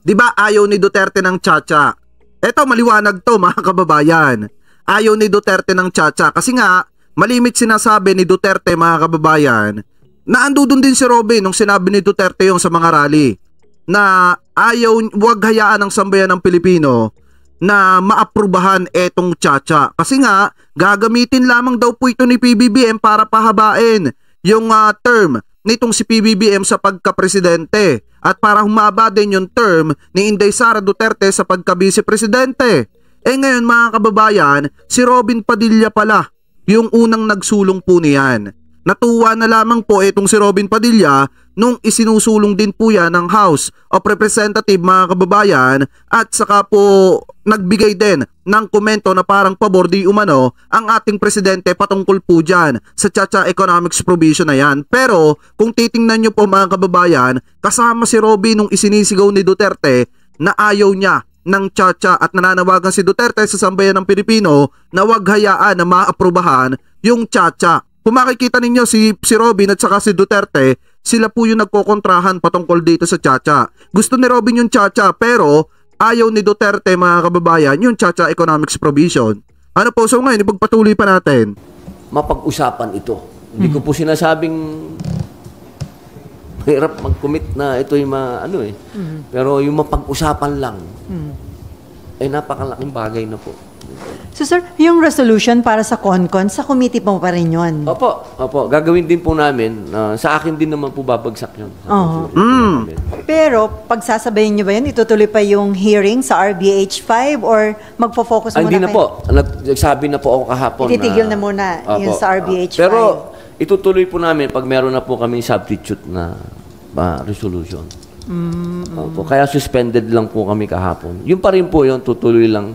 di ba ayaw ni Duterte ng Chacha? Eto maliwanag to mga kababayan. Ayaw ni Duterte ng Chacha kasi nga malimit sinasabi ni Duterte, mga kababayan, na andudun din si Robin nung sinabi ni Duterte yung sa mga rally na wag hayaan ng sambayan ng Pilipino na maaprubahan etong Chacha. Kasi nga, gagamitin lamang daw po ito ni PBBM para pahabain yung term nitong si PBBM sa pagka-presidente at para humaba din yung term ni Inday Sara Duterte sa pagka-vice-presidente. Ngayon mga kababayan, si Robin Padilla pala yung unang nagsulong po niyan. Natuwa na lamang po itong si Robin Padilla nung isinusulong din po yan ng House of Representatives, mga kababayan, at saka po nagbigay din ng komento na parang pabor di umano ang ating presidente patungkol po dyan sa Chacha Economics Provision na yan. Pero kung titingnan nyo po mga kababayan, kasama si Robin nung isinisigaw ni Duterte na ayaw niya ng Chacha at nananawagan si Duterte sa sambayan ng Pilipino na wag hayaan na maaprubahan yung Chacha. Kung makikita ninyo si Robin at saka si Duterte, sila po yung nagkokontrahan patungkol dito sa Chacha. Gusto ni Robin yung Chacha pero ayaw ni Duterte, mga kababayan, yung Chacha Economics Provision. Ano po, so ngayon ipagpatuloy pa natin. Mapag-usapan ito. Hindi ko po sinasabing mahirap mag-commit na ito yung Pero yung mapag-usapan lang, ay napakalaking bagay na po. So sir, yung resolution para sa CONCON, sa committee po pa rin yun? Opo. Gagawin din po namin. Sa akin din naman po babagsak yun. Pero, pagsasabayin nyo ba yun? Itutuloy pa yung hearing sa RBH 5 or magpo-focus muna Hindi na po. Nagsabi na po ako kahapon. Ititigil na muna yun sa RBH 5. Pero, itutuloy po namin pag meron na po kami substitute na resolution. Opo. Kaya suspended lang po kami kahapon. Yung pa rin po yun, tutuloy lang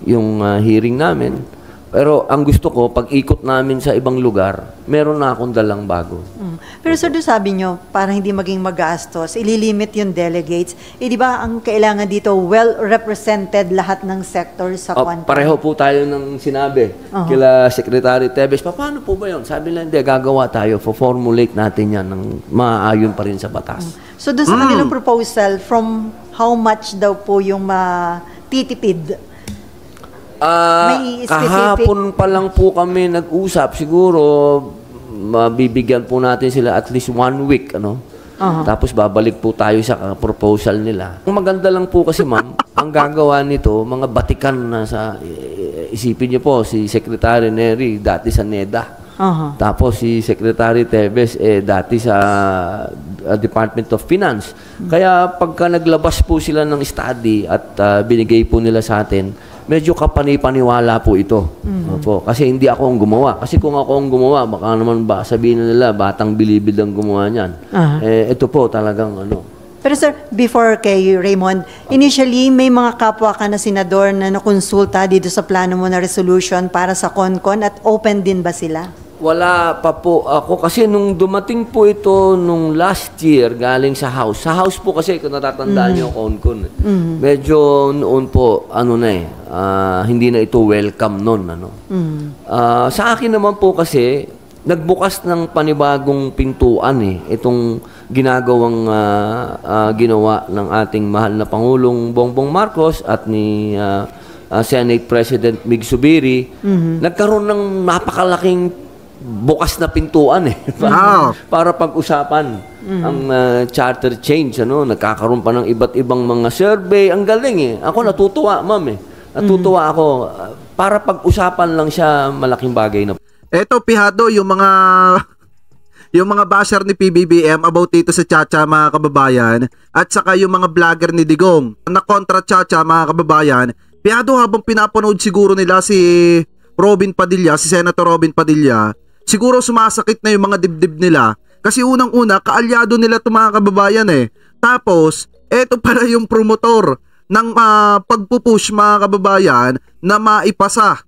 yung hearing namin. Pero ang gusto ko, pag ikot namin sa ibang lugar, meron na akong dalang bago. Pero sir, doon sabi nyo, para hindi maging magastos, ililimit yung delegates. Di ba ang kailangan dito, well-represented lahat ng sector sa CONCON? Pareho po tayo ng sinabi kila Secretary Tebes. Paano po ba yun? Sabi lang, hindi, gagawa tayo. For-formulate natin yan ng maayon pa rin sa batas. So doon sa kanilang proposal, from how much daw po yung matitipid? Kahapon pa lang po kami nag-usap. Siguro, mabibigyan po natin sila at least 1 week. Tapos babalik po tayo sa proposal nila. Ang maganda lang po kasi ma'am, ang gagawa nito, mga batikan na sa, isipin niyo po, si Secretary Neri, dati sa NEDA. Tapos si Secretary Tebes, dati sa Department of Finance. Kaya pagka naglabas po sila ng study at binigay po nila sa atin, medyo kapanipaniwala po ito. Opo. Kasi hindi ako ang gumawa. Kasi kung ako ang gumawa, baka naman sabihin nila, batang bilibid ang gumawa niyan. Ito po talagang Pero sir, before kay Raymond, initially may mga kapwa ka na senador na nakonsulta dito sa plano mo na resolution para sa CONCON at open din ba sila? Wala pa po ako kasi nung dumating po ito nung last year galing sa House. Sa House po kasi kung natatandaan niyo CONCON. Medyo noon po hindi na ito welcome noon sa akin naman po kasi nagbukas ng panibagong pintuan itong ginagawang ginawa ng ating mahal na Pangulong Bongbong Marcos at ni Senate President Mig Zubiri. Nagkaroon ng napakalaking bukas na pintuan para pag-usapan ang charter change. Nagkakaroon pa ng iba't ibang mga survey. Ang galing Ako natutuwa, ma'am Natutuwa ako. Para pag-usapan lang siya, malaking bagay na. Eto, Pihado, yung mga basher ni PBBM about dito sa Chacha, mga kababayan, at saka yung mga vlogger ni Digong na kontra Chacha, mga kababayan. Pihado, habang pinapanood siguro nila si Robin Padilla, si Senator Robin Padilla, siguro sumasakit na yung mga dibdib nila. Kasi unang-una, kaalyado nila ito, mga kababayan Tapos, eto pala yung promotor ng pagpupush, mga kababayan, na maipasa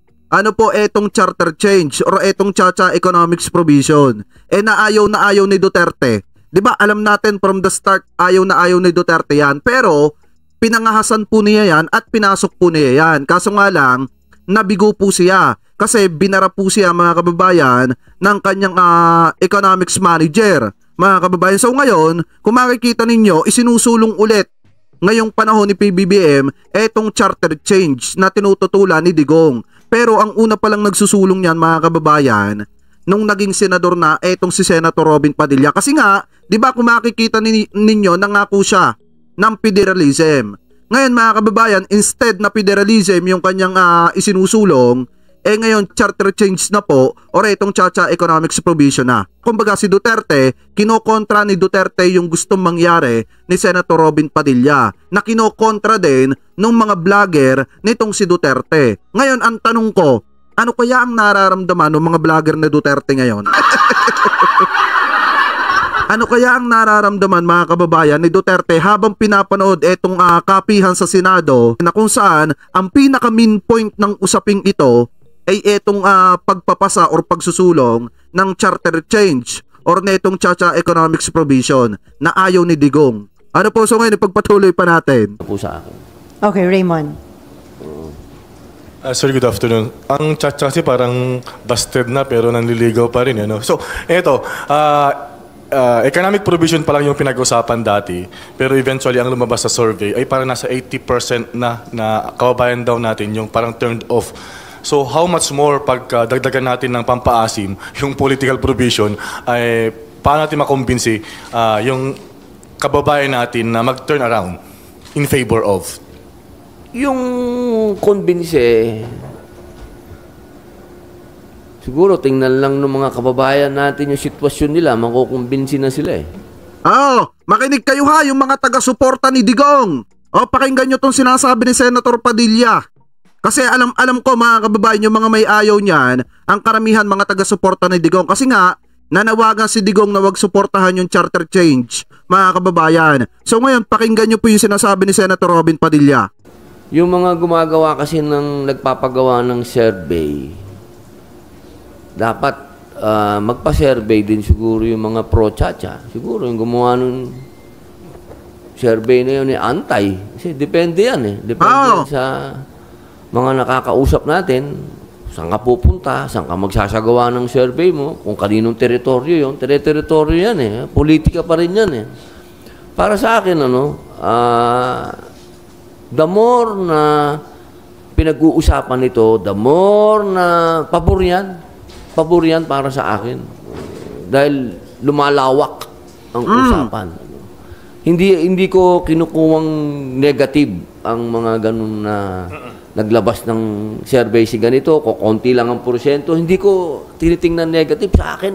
etong charter change or etong Chacha Economics Provision. Na ayaw ni Duterte. 'Di ba? Alam natin from the start, ayaw ni Duterte yan. Pero pinangahasan po niya yan at pinasok po niya yan. Kaso nga lang, nabigo po siya. Kasi binara po siya, mga kababayan, ng kanyang economics manager, mga kababayan. So ngayon, kung makikita ninyo, isinusulong ulit ngayong panahon ni PBBM etong charter change na tinututulan ni Digong. Pero ang una palang nagsusulong niyan, mga kababayan, nung naging senador na etong si Senator Robin Padilla. Kasi nga, di ba kung makikita ninyo, nangako siya ng federalism. Ngayon mga kababayan, instead na federalism yung kanyang isinusulong, ngayon charter change na po or itong Chacha Economics Provision na. Kumbaga si Duterte, kinokontra ni Duterte yung gustong mangyari ni Senator Robin Padilla na kinokontra din ng mga vlogger nitong si Duterte. Ngayon ang tanong ko, ano kaya ang nararamdaman ng mga vlogger ni Duterte ngayon? Ano kaya ang nararamdaman mga kababayan ni Duterte habang pinapanood itong kapihan sa Senado na kung saan ang pinaka main point ng usaping ito ay itong pagpapasa or pagsusulong ng charter change or netong Chacha Economics Provision na ayaw ni Digong. Ano po, so ngayon ipagpatuloy pa natin. Po sa akin. Okay, Raymond. Sir, good afternoon. Ang Chacha kasi parang busted na pero nanliligaw pa rin. Ano? So, eto, economic provision pa lang yung pinag-usapan dati, pero eventually ang lumabas sa survey ay parang nasa 80% na kababayan daw natin yung parang turned off. So how much more pag dagdagan natin ng pampaasim yung political provision ay paano natin makumbinsi yung kababayan natin na mag-turn around in favor of? Yung konbinse, siguro tingnan lang ng mga kababayan natin yung sitwasyon nila, makukumbinsi na sila eh. Makinig kayo ha, yung mga taga-suporta ni Digong. Pakinggan nyo tong sinasabi ni Senator Padilla. Kasi alam ko mga kababayan, yung mga may ayaw niyan, ang karamihan mga taga-suporta ni Digong. Kasi nga, nanawagan si Digong na wag suportahan yung charter change, mga kababayan. So ngayon, pakinggan nyo po yung sinasabi ni Senator Robin Padilla. Yung mga gumagawa kasi nagpapagawa ng survey, dapat magpa-survey din siguro yung mga pro-Chacha. Siguro yung gumawa ng survey na yun ni antay. Kasi depende yan eh. Depende yan sa mga nakakausap natin, saan ka pupunta, saan ka magsasagawa ng survey mo, kung kaninong teritoryo yun, teritoryo yan eh, politika pa rin yan eh. Para sa akin, the more na pinag-uusapan nito, the more na pabor yan para sa akin. Dahil lumalawak ang usapan. Hindi ko kinukuwang negative ang mga ganun na naglabas ng survey si ganito, konti lang ang porsyento, hindi ko tinitingnan negative sa akin.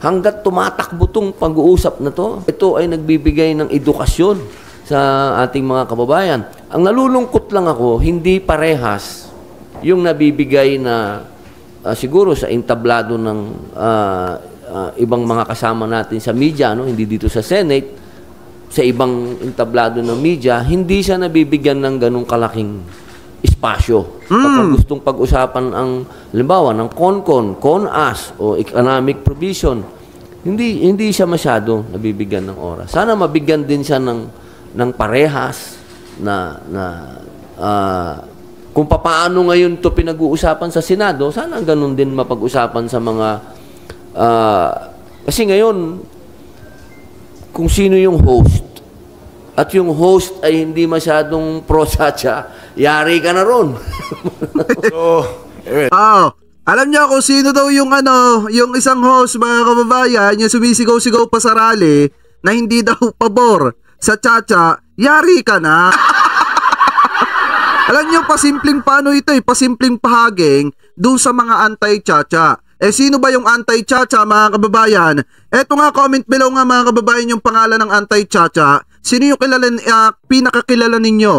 Hanggat tumatakbo tong pag-uusap na to, ito ay nagbibigay ng edukasyon sa ating mga kababayan. Ang nalulungkot lang ako, hindi parehas yung nabibigay na siguro sa entablado ng ibang mga kasama natin sa media, hindi dito sa Senate, sa ibang entablado ng media, hindi siya nabibigyan ng ganong kalaking espasyo. Kapag gustong pag-usapan ang, halimbawa, ng CONAS o economic provision, hindi siya masyado nabibigyan ng oras. Sana mabigyan din siya ng parehas na kung paano ngayon to pinag-uusapan sa Senado, sana ganun din mapag-usapan sa mga kasi ngayon kung sino yung host at yung host ay hindi masyadong pro-Chacha, yari ka na ron. So, alam niyo kung sino daw yung yung isang host, mga kababayan, yung sumisigaw-sigaw pa sa rally na hindi daw pabor sa Chacha, yari ka na. Alam niyo, pasimpleng paano ito pasimpleng pahaging doon sa mga anti-Chacha. Sino ba yung anti-Chacha, mga kababayan? Eto nga, comment below nga mga kababayan yung pangalan ng anti-Chacha. Sino yung pinakakilala ninyo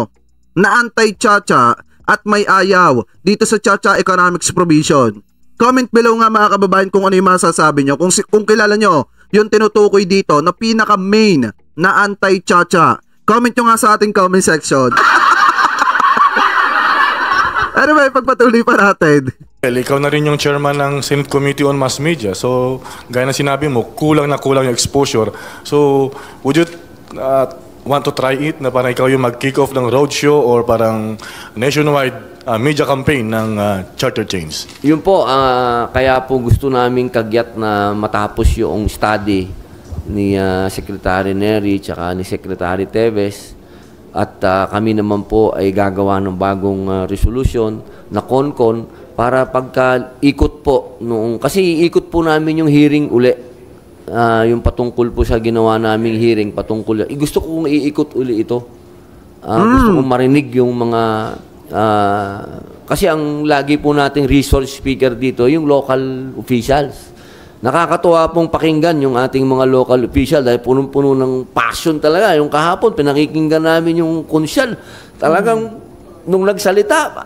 na anti-Chacha at may ayaw dito sa Chacha Economics Provision? Comment below nga mga kababayan kung ano yung masasabi nyo. Kung kilala nyo yung tinutukoy dito na pinaka-main na anti-Chacha. Comment nyo nga sa ating comment section. Ano ba, pagpatuloy pa natin? Well, ikaw na rin yung chairman ng Senate Committee on Mass Media. So, gaya na sinabi mo, kulang yung exposure. So, would you want to try it na parang ikaw yung mag-kick off ng roadshow or parang nationwide media campaign ng charter change? Yun po, kaya po gusto namin kagyat na matapos yung study ni Secretary Nery tsaka ni Secretary Teves. At kami naman po ay gagawa ng bagong resolution na CONCON para pagka ikot po kasi iikot po namin yung hearing uli. Yung patungkol po sa ginawa naming hearing patungkol. Gusto kong iikot uli ito. Gusto kong marinig yung mga kasi ang lagi po nating resource speaker dito yung local officials. Nakakatuwa pong pakinggan yung ating mga local official dahil punong-puno ng passion talaga. Yung kahapon, pinakikinggan namin yung konsyal. Talagang, nung nagsalita,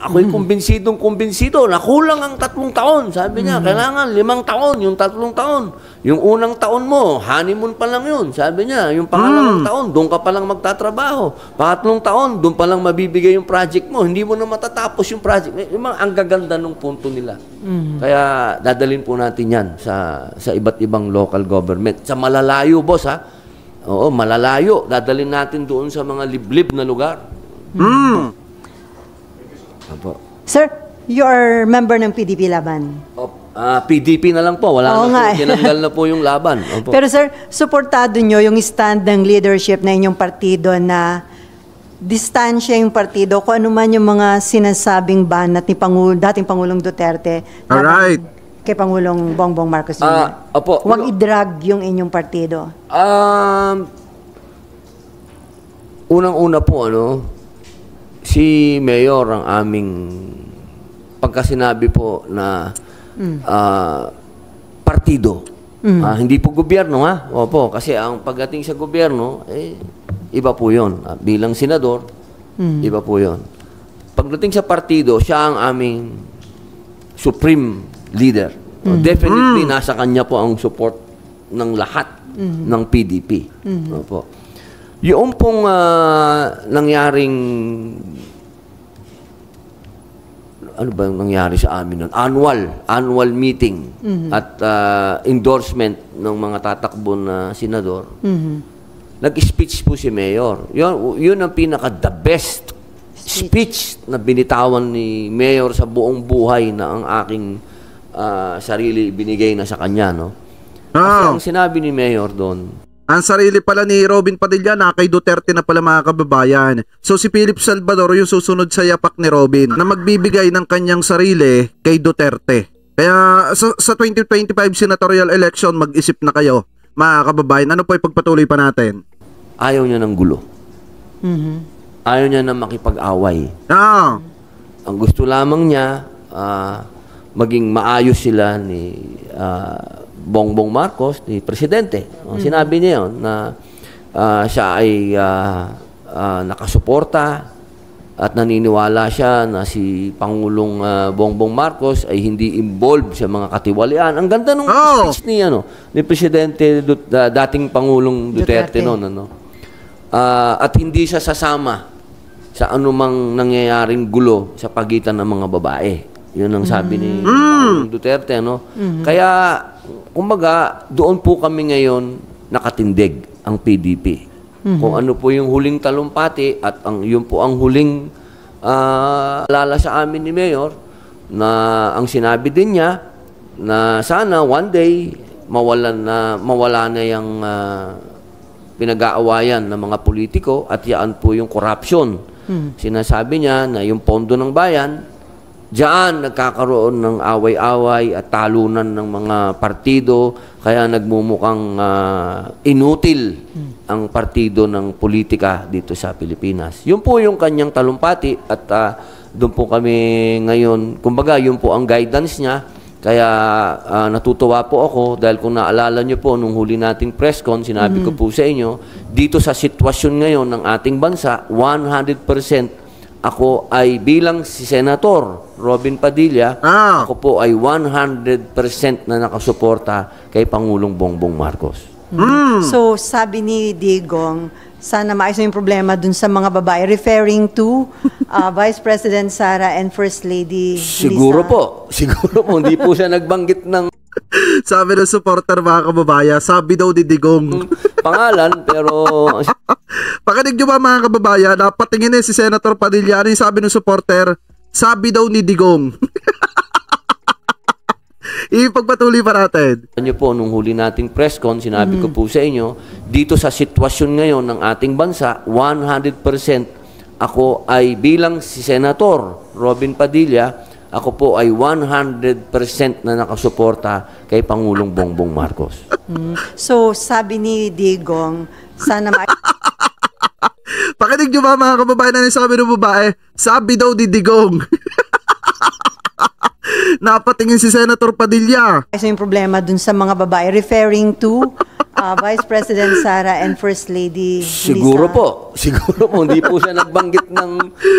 ako'y kumbinsido. Nakulang ang 3 taon. Sabi niya, kailangan 5 taon, yung 3 taon. Yung unang taon mo, honeymoon pa lang yun. Sabi niya, yung pangalawang taon, doon ka pa lang magtatrabaho. Pangatlong taon, doon pa lang mabibigay yung project mo. Hindi mo na matatapos yung project. Ang gaganda ng punto nila. Kaya dadalhin po natin yan sa iba't ibang local government. Sa malalayo, boss, ha? Oo, malalayo. Dadalhin natin doon sa mga liblib na lugar. Apo. Sir, you are member ng PDP Laban. PDP na lang po. Wala Oo na nga. po. Tinanggal na po yung laban. Opo. Pero sir, suportado nyo yung stand ng leadership na inyong partido na distansya yung partido kung ano man yung mga sinasabing banat ni dating Pangulong Duterte Alright. kay Pangulong Bongbong Marcos Jr. Opo. Huwag i-drag yung inyong partido. Unang-una po, si Mayor ang aming pagkasinabi po na partido. Hindi po gobyerno, ha? Opo, kasi ang pagdating sa gobyerno, iba po yun. Bilang senador, iba po yun. Pagdating sa partido, siya ang aming supreme leader. Definitely, nasa kanya po ang support ng lahat ng PDP. Opo. Yung pong nangyaring ano ba yung nangyari sa amin nun? Annual meeting at endorsement ng mga tatakbo na senador. Nag-speech po si Mayor. Yun ang pinaka-the best speech na binitawan ni Mayor sa buong buhay na ang aking sarili binigay na sa kanya. No? Kasi ang sinabi ni Mayor doon, ang sarili pala ni Robin Padilla na kay Duterte na pala mga kababayan. So si Philip Salvador yung susunod sa yapak ni Robin na magbibigay ng kanyang sarili kay Duterte. Kaya sa 2025 senatorial election, mag-isip na kayo mga kababayan. Ano po ipagpatuloy pa natin? ayaw niya ng gulo. Ayaw niya na makipag-away. Ang gusto lamang niya, maging maayos sila ni Bongbong Marcos, ni Presidente. Sinabi niya yun na siya ay nakasuporta at naniniwala siya na si Pangulong Bongbong Marcos ay hindi involved sa mga katiwalian. Ang ganda ng speech ni Presidente dating Pangulong Duterte noon, at hindi siya sasama sa anumang nangyayaring gulo sa pagitan ng mga babae. Yun ang sabi ni Pangulong Duterte, Kaya kumbaga doon po kami ngayon nakatindig ang PDP. Kung ano po yung huling talumpati at yun po ang huling alala sa amin ni Mayor na ang sinabi din niya na sana one day mawala na yung pinag-aawayan ng mga politiko at yaan po yung corruption. Sinasabi niya na yung pondo ng bayan, diyan nagkakaroon ng away-away at talunan ng mga partido, kaya nagmumukhang inutil ang partido ng politika dito sa Pilipinas. Yun po yung kanyang talumpati at doon po kami ngayon, kumbaga yun po ang guidance niya, kaya natutuwa po ako dahil kung naalala niyo po nung huli nating press con, sinabi ko po sa inyo, dito sa sitwasyon ngayon ng ating bansa, 100% ako ay bilang si Senator Robin Padilla, ako po ay 100% na nakasuporta kay Pangulong Bongbong Marcos. So, sabi ni Digong, sana maayos yung problema dun sa mga babae, referring to Vice President Sara and First Lady Siguro Lisa. Siguro po, hindi po siya nagbanggit ng Sabi ng supporter mga kababayan, sabi daw ni Digong. pangalan, pero Pakinig nyo ba mga kababayan, patingin si Senator Padilla, ano yung sabi ng supporter? Sabi daw ni Digong. Ipagpatuloy pa natin. Ano po, nung huli nating press con, sinabi ko po sa inyo, dito sa sitwasyon ngayon ng ating bansa, 100% ako ay bilang si Senator Robin Padilla, ako po ay 100% na nakasuporta kay Pangulong Bongbong Marcos. So, sabi ni Digong, sana Pakinig nyo ba mga kababayan na sa kami ng babae? Sabi daw ni Digong. Napatingin si Senator Padilla. So yung problema dun sa mga babae, referring to Vice President Sara and First Lady Siguro Lisa. po. Siguro po. Hindi po siya nagbanggit ng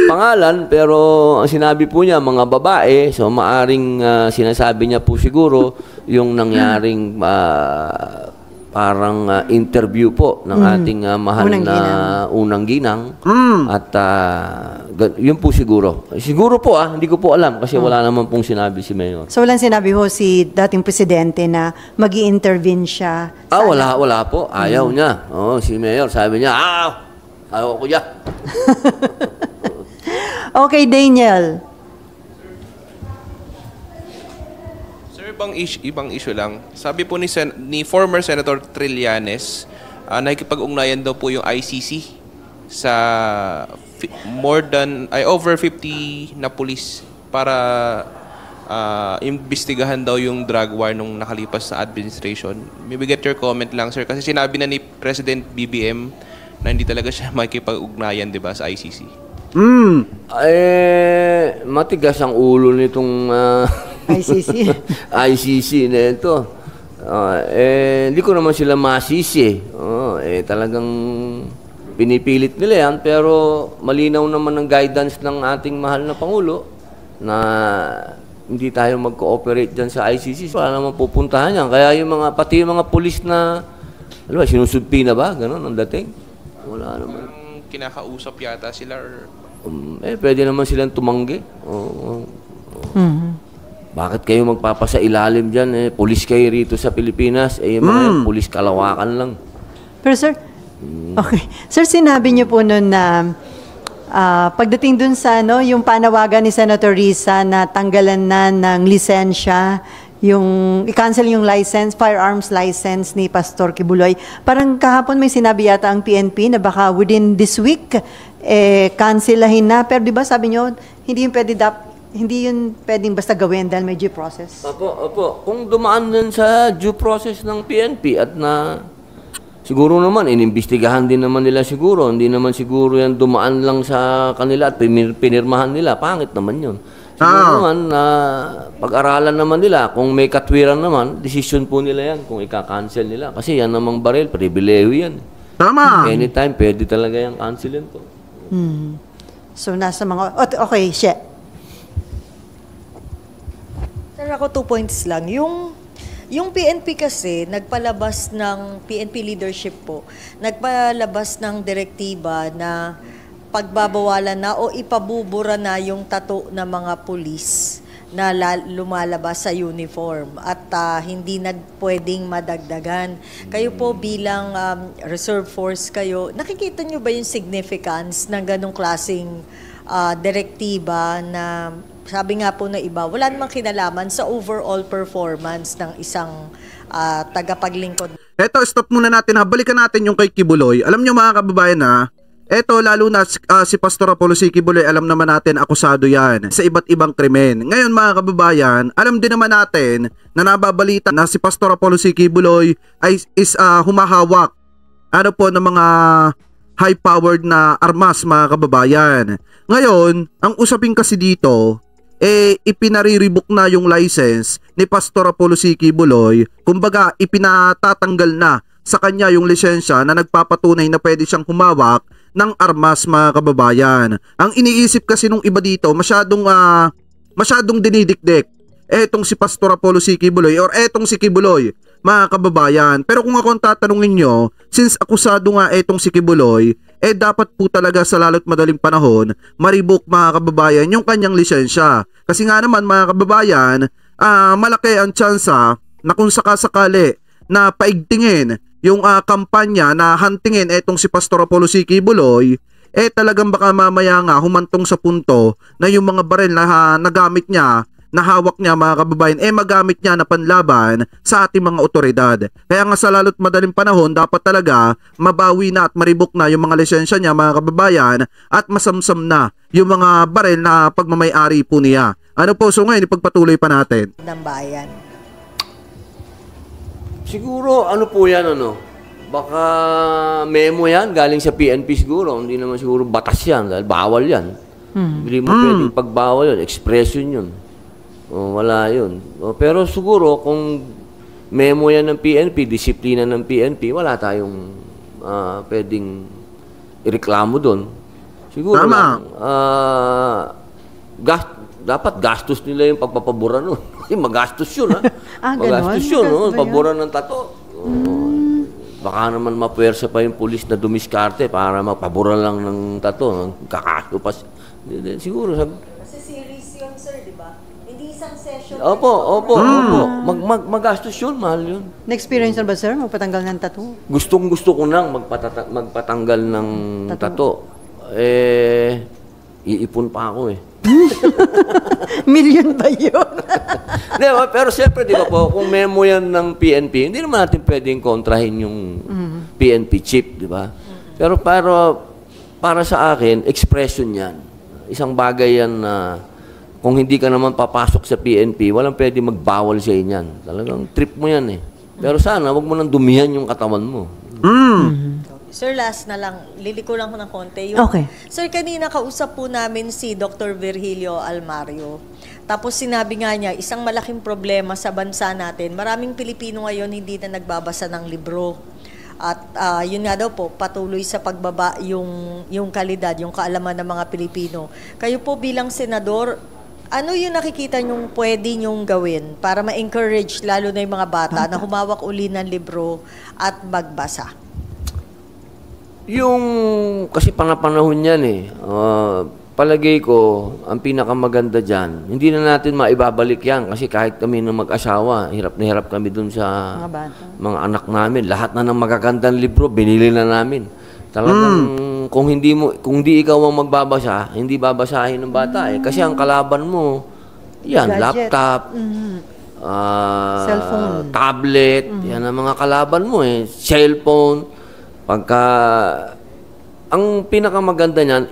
pangalan, pero ang sinabi po niya, mga babae, so maaring sinasabi niya po siguro yung nangyaring parang interview po ng ating mahal na unang ginang. At yun po siguro. Siguro po hindi ko po alam kasi wala naman pong sinabi si Mayor. So walang sinabi ho si dating presidente na mag-i-intervene siya. Wala po. Ayaw niya. Si Mayor sabi niya, ayaw ko dyan. Okay, Daniel. Ibang issue lang. Sabi po ni former Senator Trillanes, nakikipag-ugnayan daw po yung ICC sa over 50 na pulis para imbestigahan daw yung drug war nung nakalipas sa administration. Maybe get your comment lang, sir. Kasi sinabi na ni President BBM na hindi talaga siya makikipag-ugnayan, di ba, sa ICC. Matigas ang ulo nitong ICC. ICC na ito. Hindi ko naman sila masisi. Talagang pinipilit nila yan, pero malinaw naman ang guidance ng ating mahal na Pangulo na hindi tayo mag-cooperate dyan sa ICC. Wala naman pupuntahan yan. Kaya pati yung mga pulis na, sinusudpi na ba? Ganon ang dating. Wala naman. Kinakausap yata sila or... Pwede naman silang tumanggi. Bakit kayo magpapasa ilalim dyan? Pulis kayo rito sa Pilipinas. Mga pulis kalawakan lang. Pero sir, okay. Sir, sinabi niyo po noon na pagdating dun sa yung panawagan ni Senator Risa na tanggalan na ng lisensya, i-cancel yung license, firearms license ni Pastor Kibuloy. Parang kahapon may sinabi yata ang PNP na baka within this week, cancelahin na. Pero di ba sabi niyo, hindi yun pwedeng basta gawin dahil may due process. Opo. Kung dumaan din sa due process ng PNP at siguro naman, inimbestigahan din naman nila siguro. Hindi naman siguro yan dumaan lang sa kanila at pinirmahan nila. Pangit naman yun. Siguro naman, pag-aralan naman nila. Kung may katwiran naman, decision po nila yan kung ika-cancel nila. Kasi yan namang baril, pribileho yan. Tama. Anytime, pwede talaga yung cancelin po. So, nasa mga... Okay, She. Sir, ako 2 points lang. Yung PNP kasi, PNP leadership po, nagpalabas ng direktiba na pagbabawalan na o ipabubura na yung tattoo ng mga pulis na lumalabas sa uniform at hindi pwedeng madagdagan. Kayo po bilang reserve force kayo, nakikita nyo ba yung significance ng ganong klaseng direktiba na sabi nga po na iba, wala namang kinalaman sa overall performance ng isang tagapaglingkod. Eto, stop muna natin. Balikan natin yung kay Kibuloy. Alam nyo mga kababayan eto lalo na si Pastor Apollo C. Kibuloy, alam naman natin akusado yan sa iba't ibang krimen. Ngayon mga kababayan, alam din naman natin na nababalita na si Pastor Apollo C. Kibuloy is humahawak ng mga high-powered na armas mga kababayan. Ngayon, ang usapin kasi dito, ipinariribok na yung license ni Pastor Apollo C. Kibuloy. Kumbaga, ipinatatanggal na sa kanya yung lisensya na nagpapatunay na pwede siyang humawak ng armas mga kababayan. Ang iniisip kasi nung iba dito, masyadong dinidikdik etong si Pastor Apollo C. Kibuloy or etong si Kibuloy mga kababayan. Pero kung ako ang tatanungin nyo, since akusado nga etong si Kibuloy, dapat po talaga sa lalo't madaling panahon maribok mga kababayan yung kanyang lisensya. Kasi nga naman mga kababayan, malaki ang tsansa na kung sakasakali na paigtingin yung kampanya na hantingin etong si Pastor Apollo C. Kibuloy, talagang baka mamaya nga humantong sa punto na yung mga baril na nagamit niya na hawak niya mga kababayan magamit niya na panlaban sa ating mga otoridad. Kaya nga sa lalo't madaling panahon dapat talaga mabawi na at maribok na yung mga lisensya niya mga kababayan at masamsam na yung mga barel na pagmamay-ari po niya. Ano po, so ngayon ipagpatuloy pa natin. Ng bayan. Siguro, ano po yan, baka memo yan, galing sa PNP siguro. Hindi naman siguro batas yan, dahil bawal yan. Hindi mo pwedeng pagbawal yun, expression yun. Wala yun. Pero siguro, kung memo yan ng PNP, disiplina ng PNP, wala tayong pwedeng ireklamo doon. Siguro lang, dapat gastos nila yung pagpapabura nun. Kasi magastos yun, ha? Magastos yun, pabura ng tato. Baka naman mapuwersa pa yung pulis na dumiskarte para mapabura lang ng tato. Kakaso pa. Siguro. Kasi series yun, sir, di ba? Hindi isang session. Opo. Magastos yun, mahal yun. Na-experience na ba, sir, magpatanggal ng tattoo? Gustong-gusto ko nang magpatanggal ng tato. Iipon pa ako Million ba yun? Pero siyempre, di ba po, kung memo yan ng PNP, hindi naman natin pwedeng kontrahin yung PNP chip, di ba? Pero para sa akin, expression yan. Isang bagay yan na kung hindi ka naman papasok sa PNP, walang pwede magbawal sa inyan. Talagang trip mo yan Pero sana, wag mo nang dumihan yung katawan mo. Sir, last na lang. Liliko lang ko ng konti. Okay. Sir, kanina kausap po namin si Dr. Virgilio Almario. Tapos sinabi nga niya, isang malaking problema sa bansa natin, maraming Pilipino ngayon hindi na nagbabasa ng libro. At yun nga daw po, patuloy sa pagbaba yung kalidad, yung kaalaman ng mga Pilipino. Kayo po bilang senador, ano yung nakikita nyong pwede nyong gawin para ma-encourage lalo na yung mga bata na humawak uli ng libro at magbasa? Kasi panahon yan palagay ko, ang pinakamaganda dyan, hindi na natin maibabalik yan kasi kahit kami ng mag-asawa, hirap na hirap kami dun sa mga anak namin. Lahat na ng magagandang libro, binili na namin. Talagang kung di ikaw ang magbabasa, hindi babasahin ng bata Kasi ang kalaban mo, yan, laptop, cellphone, tablet, yan ang mga kalaban mo cellphone. Ang pinakamaganda niyan,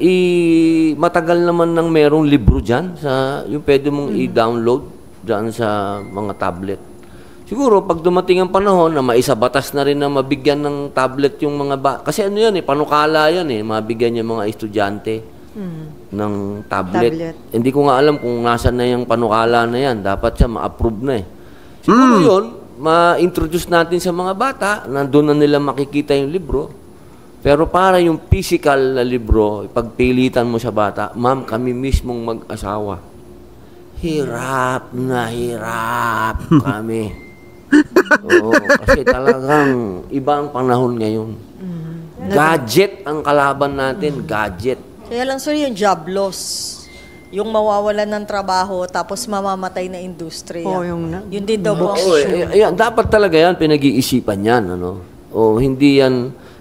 matagal naman nang merong libro dyan, yung pwede mong i-download dyan sa mga tablet. Siguro, pag dumating ang panahon na maisabatas na rin na mabigyan ng tablet yung mga kasi panukala yan mabigyan yung mga estudyante ng tablet. Hindi ko nga alam kung nasan na yung panukala na yan. Dapat siya ma-approve na Siguro yun, ma-introduce natin sa mga bata, nandun na nila makikita yung libro. Pero para yung physical na libro, pagpilitan mo sa bata, ma'am, kami mismong mag-asawa. Hirap na hirap kami. Kasi talagang iba ang panahon ngayon. Gadget ang kalaban natin, gadget. Kaya lang sir, yung job loss. Yung mawawalan ng trabaho tapos mamamatay na industriya. Yun din daw po. Dapat talaga yan, pinag-iisipan yan.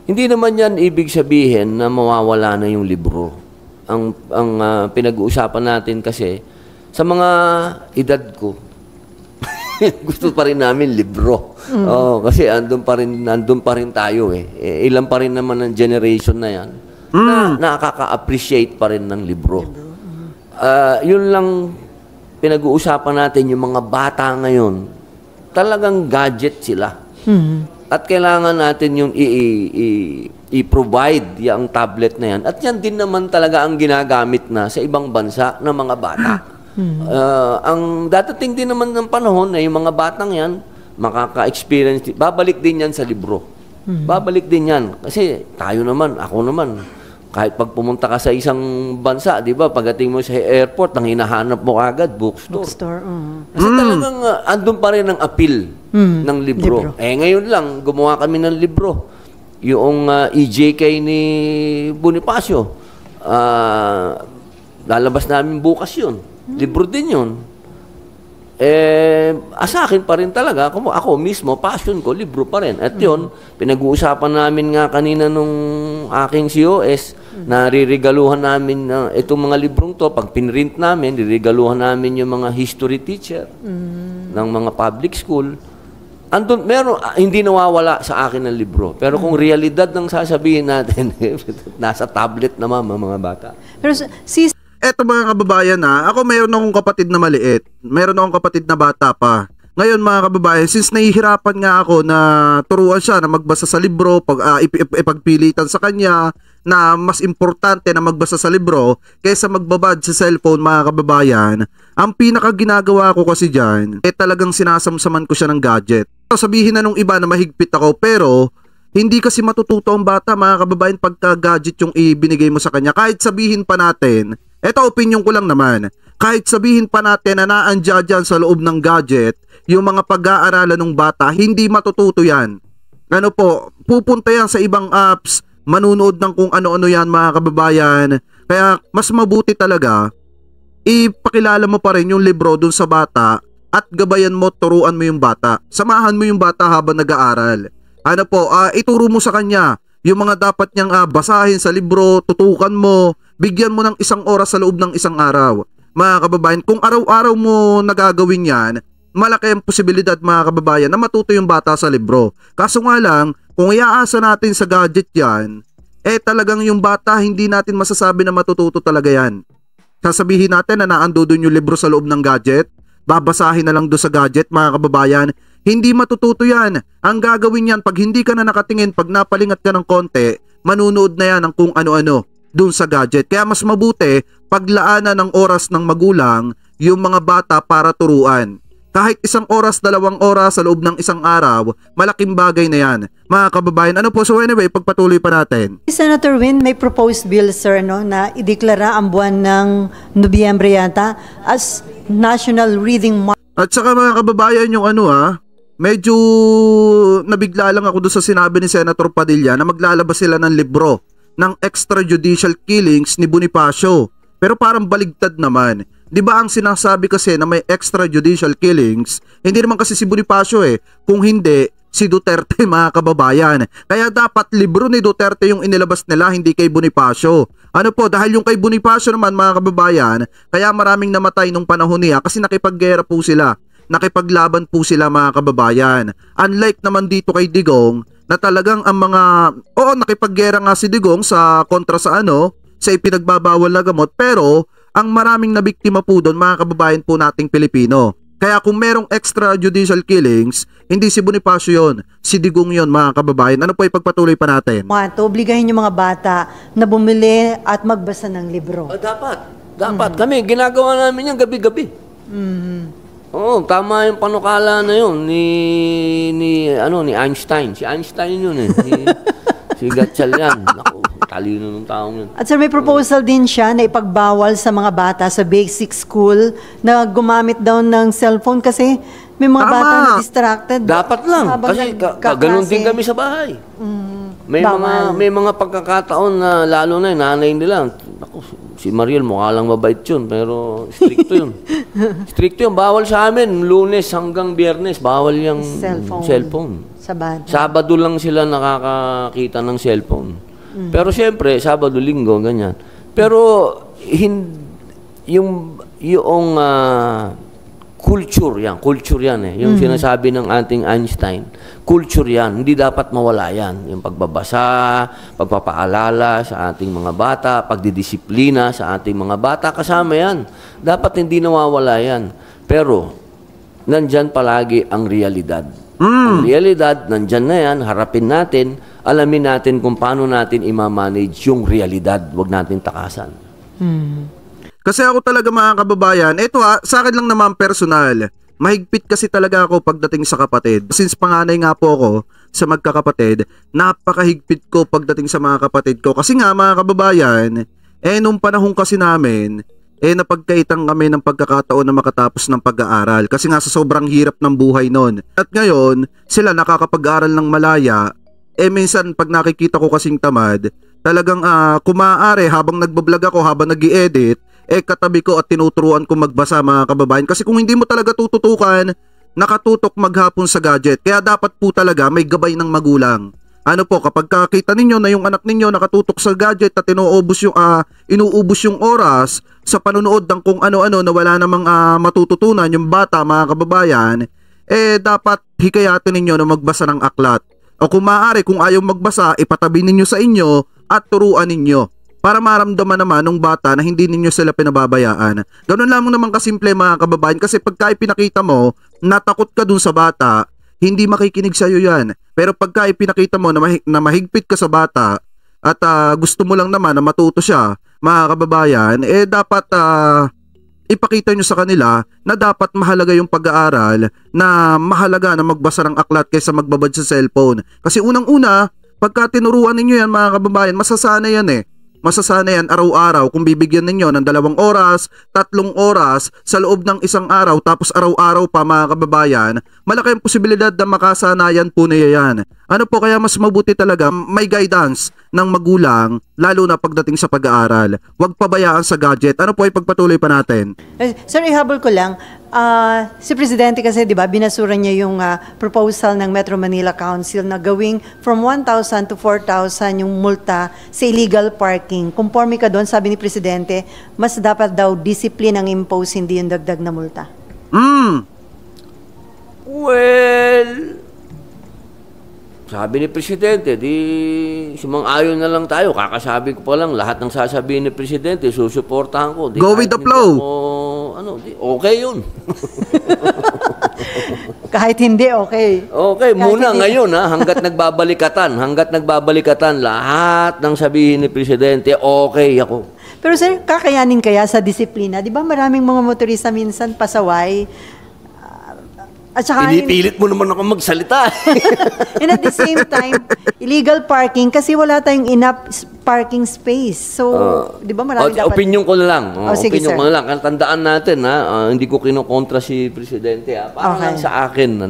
Hindi naman yan ibig sabihin na mawawala na yung libro. Ang pinag-uusapan natin kasi, sa mga edad ko, gusto pa rin namin libro. Kasi andun pa rin tayo Ilan pa rin naman ang generation na yan na nakaka-appreciate pa rin ng libro. Yun lang pinag-uusapan natin, yung mga bata ngayon, talagang gadget sila. At kailangan natin yung i-provide yung tablet na yan. At yan din naman talaga ang ginagamit na sa ibang bansa ng mga bata. Ang dadating din naman ng panahon na yung mga batang yan, makaka-experience, babalik din yan sa libro. Babalik din yan. Kasi tayo naman, ako naman, kahit pag pumunta ka sa isang bansa, di ba, pagdating mo sa airport, ang hinahanap mo agad, bookstore. Kasi talagang andun pa rin ang appeal ng libro. Ngayon lang, gumawa kami ng libro. Yung EJK ni Bonifacio, lalabas namin bukas yun. Libro din yun. sa akin pa rin talaga, ako mismo, passion ko, libro pa rin. At yun, pinag-uusapan namin nga kanina nung aking COS, na ririgaluhan namin itong mga librong to, pag pinrint namin, ririgaluhan namin yung mga history teacher ng mga public school. Andun, hindi nawawala sa akin ang libro. Pero kung realidad ng sasabihin natin, nasa tablet naman mga bata. Pero Eto mga kababayan ako mayroon akong kapatid na maliit. Mayroon akong kapatid na bata pa. Ngayon mga kababayan, since nahihirapan nga ako na turuan siya na magbasa sa libro, ipagpilitan sa kanya na mas importante na magbasa sa libro kaysa magbabad sa cellphone mga kababayan, ang pinaka ginagawa ko kasi dyan, talagang sinasamsaman ko siya ng gadget. Sabihin na nung iba na mahigpit ako, pero hindi kasi matututo ang bata mga kababayan pagka gadget yung ibinigay mo sa kanya. Kahit sabihin pa natin, eto opinion ko lang naman, kahit sabihin pa natin na naandya dyan sa loob ng gadget, yung mga pag-aaralan ng bata, hindi matututo yan. Ano po, pupunta yan sa ibang apps, manunood ng kung ano-ano yan mga kababayan. Kaya mas mabuti talaga, ipakilala mo pa rin yung libro dun sa bata at gabayan mo, turuan mo yung bata. Samahan mo yung bata habang nag-aaral. Ano po, ituro mo sa kanya yung mga dapat niyang basahin sa libro, tutukan mo, bigyan mo ng 1 oras sa loob ng 1 araw. Mga kababayan, kung araw-araw mo nagagawin yan, malaki ang posibilidad mga kababayan na matuto yung bata sa libro. Kaso nga lang, kung iaasa natin sa gadget yan, talagang yung bata hindi natin masasabi na matututo talaga yan. Sasabihin natin na naando doon yung libro sa loob ng gadget, babasahin na lang doon sa gadget mga kababayan, hindi matututo yan. Ang gagawin yan, pag hindi ka na nakatingin, pag napalingat ka ng konti, manunood na yan ng kung ano-ano dun sa gadget. Kaya mas mabuti, paglaanan ng oras ng magulang yung mga bata para turuan. Kahit 1 oras, 2 oras sa loob ng 1 araw, malaking bagay na yan. Mga kababayan, ano po? So anyway, pagpatuloy pa natin. Senator Win, may proposed bill, sir, no, na ideklara ang buwan ng Nobyembre yata as National Reading Month. At saka mga kababayan, yung medyo nabigla lang ako doon sa sinabi ni Senator Padilla na maglalabas sila ng libro ng extrajudicial killings ni Bonifacio. Pero parang baligtad naman. 'Di ba ang sinasabi kasi na may extrajudicial killings, hindi naman kasi si Bonifacio kung hindi si Duterte mga kababayan. Kaya dapat libro ni Duterte yung inilabas nila, hindi kay Bonifacio. Ano po, dahil yung kay Bonifacio naman mga kababayan, kaya maraming namatay nung panahon niya kasi nakipaggera po sila. Nakipaglaban po sila mga kababayan. Unlike naman dito kay Digong na talagang ang mga nakipaggera nga si Digong sa kontra sa sa ipinagbabawal na gamot, pero ang maraming nabiktima po doon mga kababayan po nating Pilipino. Kaya kung merong extrajudicial killings, hindi si Bonifacio yon, si Digong yon mga kababayan. Ano po ipagpatuloy pa natin? Obligahin yung mga bata na bumili at magbasa ng libro. Dapat. Kami, ginagawa namin yan gabi-gabi. Oo, tama yung panukala na yun ni Einstein. Si Einstein yun si Gatchal yan. Naku, talino ng taong yun. At sir, may proposal din siya na ipagbawal sa mga bata sa basic school na gumamit daw ng cellphone kasi may mga bata na distracted. Dapat lang. Kasi ganun din kami sa bahay. May mga pagkakataon na lalo na yung nanay nila. Naku, si Mariel mukha lang mabait yun, pero stricto yun. Stricto yun. Bawal sa amin. Lunes hanggang Biyernes, bawal yung cellphone. Sa bata. Sabado lang sila nakakakita ng cellphone. Pero siyempre, Sabado, Linggo, ganyan. Pero yung culture yan Yung sinasabi ng ating Einstein, culture yan, hindi dapat mawala yan. Yung pagbabasa, pagpapaalala sa ating mga bata, pagdidisiplina sa ating mga bata, kasama yan. Dapat hindi nawawala yan. Pero, nandyan palagi ang realidad. Ang realidad, nandyan na yan, harapin natin, alamin natin kung paano natin i-manage yung realidad. Huwag natin takasan. Kasi ako talaga mga kababayan, sa akin lang naman personal, mahigpit kasi talaga ako pagdating sa kapatid. Since panganay nga po ako sa magkakapatid, napakahigpit ko pagdating sa mga kapatid ko. Kasi nga mga kababayan, nung panahon kasi namin, napagkaitan kami ng pagkakataon na makatapos ng pag-aaral. Kasi nga sa sobrang hirap ng buhay noon. At ngayon, sila nakakapag-aral ng malaya. Minsan pag nakikita ko kasing tamad, talagang kumaari habang nagbablog ako, habang nag-i-edit, katabi ko at tinuturuan ko magbasa mga kababayan. Kasi kung hindi mo talaga tututukan, nakatutok maghapon sa gadget. Kaya dapat po talaga may gabay ng magulang. Ano po, kapag kakita ninyo na yung anak ninyo nakatutok sa gadget at inuubos yung oras sa panunood ng kung ano-ano na wala namang matututunan yung bata mga kababayan, dapat hikayatin ninyo na magbasa ng aklat. O kung maaari, kung ayaw magbasa, ipatabi ninyo sa inyo at turuan ninyo para maramdaman naman ng bata na hindi ninyo sila pinababayaan. Ganun lamang naman kasimple mga kababayan, kasi pagka ipinakita mo, natakot ka dun sa bata, hindi makikinig sa'yo yan. Pero pagka ipinakita mo na mahigpit ka sa bata at gusto mo lang naman na matuto siya, mga kababayan, dapat ipakita nyo sa kanila na dapat mahalaga yung pag-aaral, na mahalaga na magbasa ng aklat kaysa magbabad sa cellphone. Kasi unang-una, pagka tinuruan ninyo yan mga kababayan, masasana yan Masasana yan araw-araw kung bibigyan ninyo ng 2 oras, 3 oras sa loob ng isang araw, tapos araw-araw pa mga kababayan, malaki ang posibilidad na makasanayan po na yan. Ano po, kaya mas mabuti talaga may guidance ng magulang, lalo na pagdating sa pag-aaral. Huwag pabayaan sa gadget. Ano po, ipagpatuloy pa natin. Sir, ihabol ko lang. Si Presidente kasi, di ba, binasura niya yung proposal ng Metro Manila Council na gawing from 1,000 to 4,000 yung multa sa illegal parking. Conforme ka doon, sabi ni Presidente, mas dapat daw discipline ang impose, hindi yung dagdag na multa. Well, sabi ni Presidente, di sumang-ayon na lang tayo. Kakasabi ko pa lang, lahat ng sasabihin ni Presidente, susuportahan ko. Go with the flow. Okay yun. Kahit hindi, okay. Okay, muna ngayon hanggat nagbabalikatan, lahat ng sabihin ni Presidente, okay ako. Pero sir, kakayanin kaya sa disiplina? Di ba maraming mga motorista minsan pasaway? At saka, pinipilit mo naman ako magsalita. and at the same time, illegal parking kasi wala tayong enough parking space. So, di ba maraming dapat... Opinion ko na lang. Sige, opinion sir. ko na lang. Tandaan natin, hindi ko kinokontra si Presidente. Parang lang sa akin,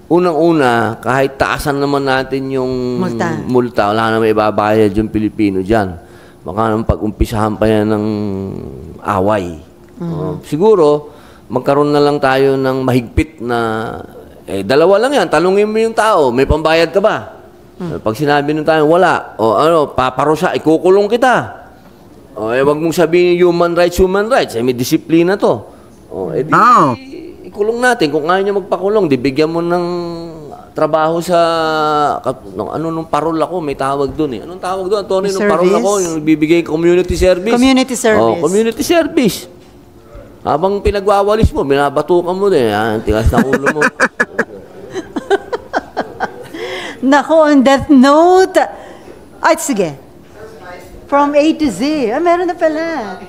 unang-una, kahit taasan naman natin yung multa, wala naman ibabayad yung Pilipino dyan. Baka naman pag-umpisahan pa yan ng away. Siguro, magkaroon na lang tayo ng mahigpit na, dalawa lang yan, tanungin mo yung tao, may pambayad ka ba? Pag sinabi ng tayo, wala, paparusa, ikukulong kita. Wag mong sabihin human rights, may disiplina to. Ikulong natin, kung ayaw niya magpakulong, bigyan mo ng trabaho sa, nung parol ako, may tawag doon Anong tawag doon, Tony, nung parol ako, yung bibigay community service. Community service. Community service. Habang pinagwawalis mo, binabatukan mo din. Tigas na ulo mo. Naku, on that note, sige. From A to Z. Meron na pala.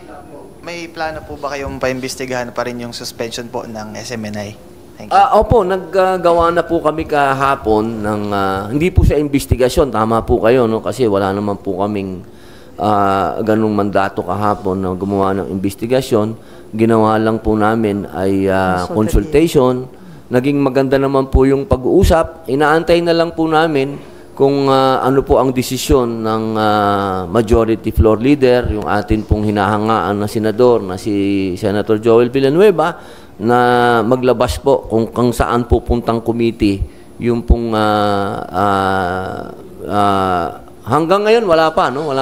May plano po ba kayong paimbestigahan pa rin yung suspension po ng SMNI? Thank you. Opo, naggawa na po kami kahapon ng, hindi po sa investigasyon, tama po kayo, kasi wala naman po kaming ganung mandato kahapon na gumawa ng investigasyon. Ginawa lang po namin ay consultation. Naging maganda naman po yung pag-uusap. Inaantay na lang po namin kung ano po ang desisyon ng majority floor leader, yung atin pong hinahangaan na senador na si Senator Joel Villanueva, na maglabas po kung saan po puntang committee yung pong hanggang ngayon wala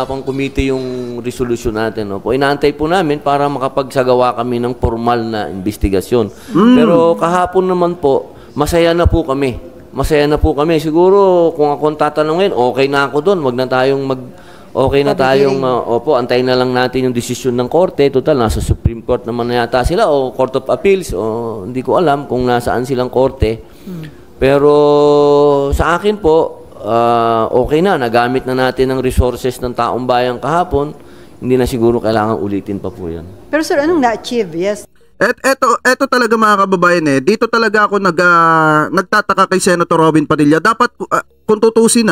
pang committee yung resolution natin. Inaantay po namin para makapagsagawa kami ng formal na investigasyon. Pero kahapon naman po, masaya na po kami. Siguro kung akong tatanungin, okay na ako doon. Wag na tayong antayin na lang natin yung desisyon ng korte. Total, nasa Supreme Court naman na yata sila o Court of Appeals o hindi ko alam kung nasaan silang korte. Pero sa akin po, okay na, nagamit na natin ang resources ng taong bayan kahapon, hindi na siguro kailangan ulitin pa po yan. Pero sir, anong na-achieve? Yes. Eto talaga mga kababayan dito talaga ako nagtataka kay Senator Robin Padilla. Dapat, kung tutusin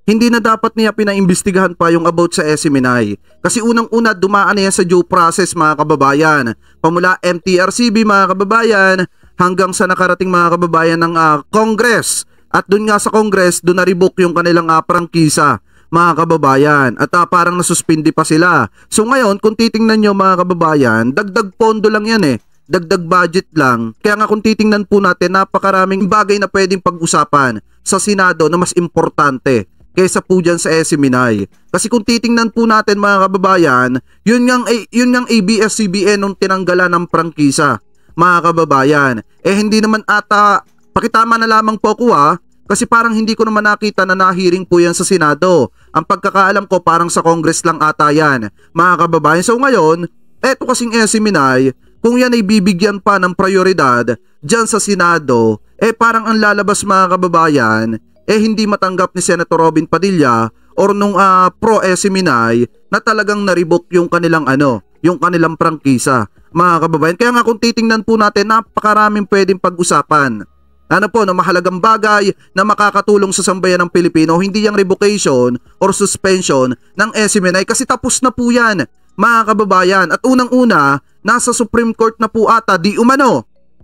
hindi na dapat niya pinaimbestigahan pa yung about sa SMNI. Kasi unang-una, dumaan na yan sa due process mga kababayan. Pamula MTRCB mga kababayan, hanggang sa nakarating mga kababayan ng Congress. At doon nga sa Congress, doon na-revoke yung kanilang prangkisa. mga kababayan, at parang nasuspindi pa sila. So ngayon, kung titingnan nyo mga kababayan, dagdag pondo lang yan dagdag budget lang. Kaya nga kung titingnan po natin, napakaraming bagay na pwedeng pag-usapan sa Senado na mas importante kaysa po dyan sa SMNI. Kasi kung titingnan po natin mga kababayan, yun ngang ABS-CBN nung tinanggalan ng prangkisa, mga kababayan. Hindi naman ata, pakitama na lamang po ako kasi parang hindi ko naman nakita na nahiring po yan sa Senado. Ang pagkakaalam ko parang sa Congress lang ata yan, mga kababayan. So ngayon, eto kasing SMNI, kung yan ay bibigyan pa ng prioridad dyan sa Senado, parang ang lalabas mga kababayan, hindi matanggap ni Senator Robin Padilla or nung pro-SMNI na talagang naribok yung kanilang yung kanilang prangkisa, mga kababayan. Kaya nga kung titingnan po natin, napakaraming pwedeng pag-usapan. Na mahalagang bagay na makakatulong sa sambayan ng Pilipino, hindi yung revocation or suspension ng SMNI kasi tapos na po yan, mga kababayan. At unang-una, nasa Supreme Court na po ata,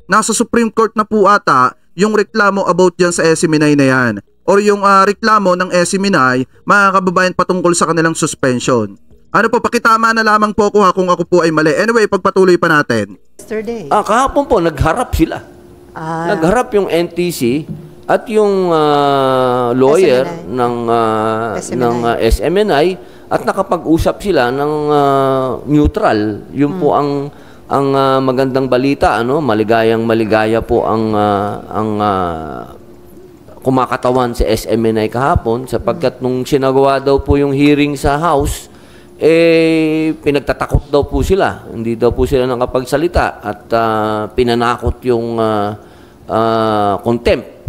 nasa Supreme Court na po ata yung reklamo about dyan sa SMNI na yan, or yung reklamo ng SMNI, mga kababayan, patungkol sa kanilang suspension. Pakitama na lamang po ako kung ako po ay mali. Anyway, pagpatuloy pa natin. Yesterday. Kahapon po, nagharap sila. Nagharap yung NTC at yung lawyer ng SMNI at nakapag-usap sila ng neutral. Yun po ang magandang balita, maligaya po ang kumakatawan sa SMNI kahapon sapagkat nung sinagawa daw po yung hearing sa House, pinagtatakot daw po sila. Hindi daw po sila nakapagsalita at pinanakot yung contempt.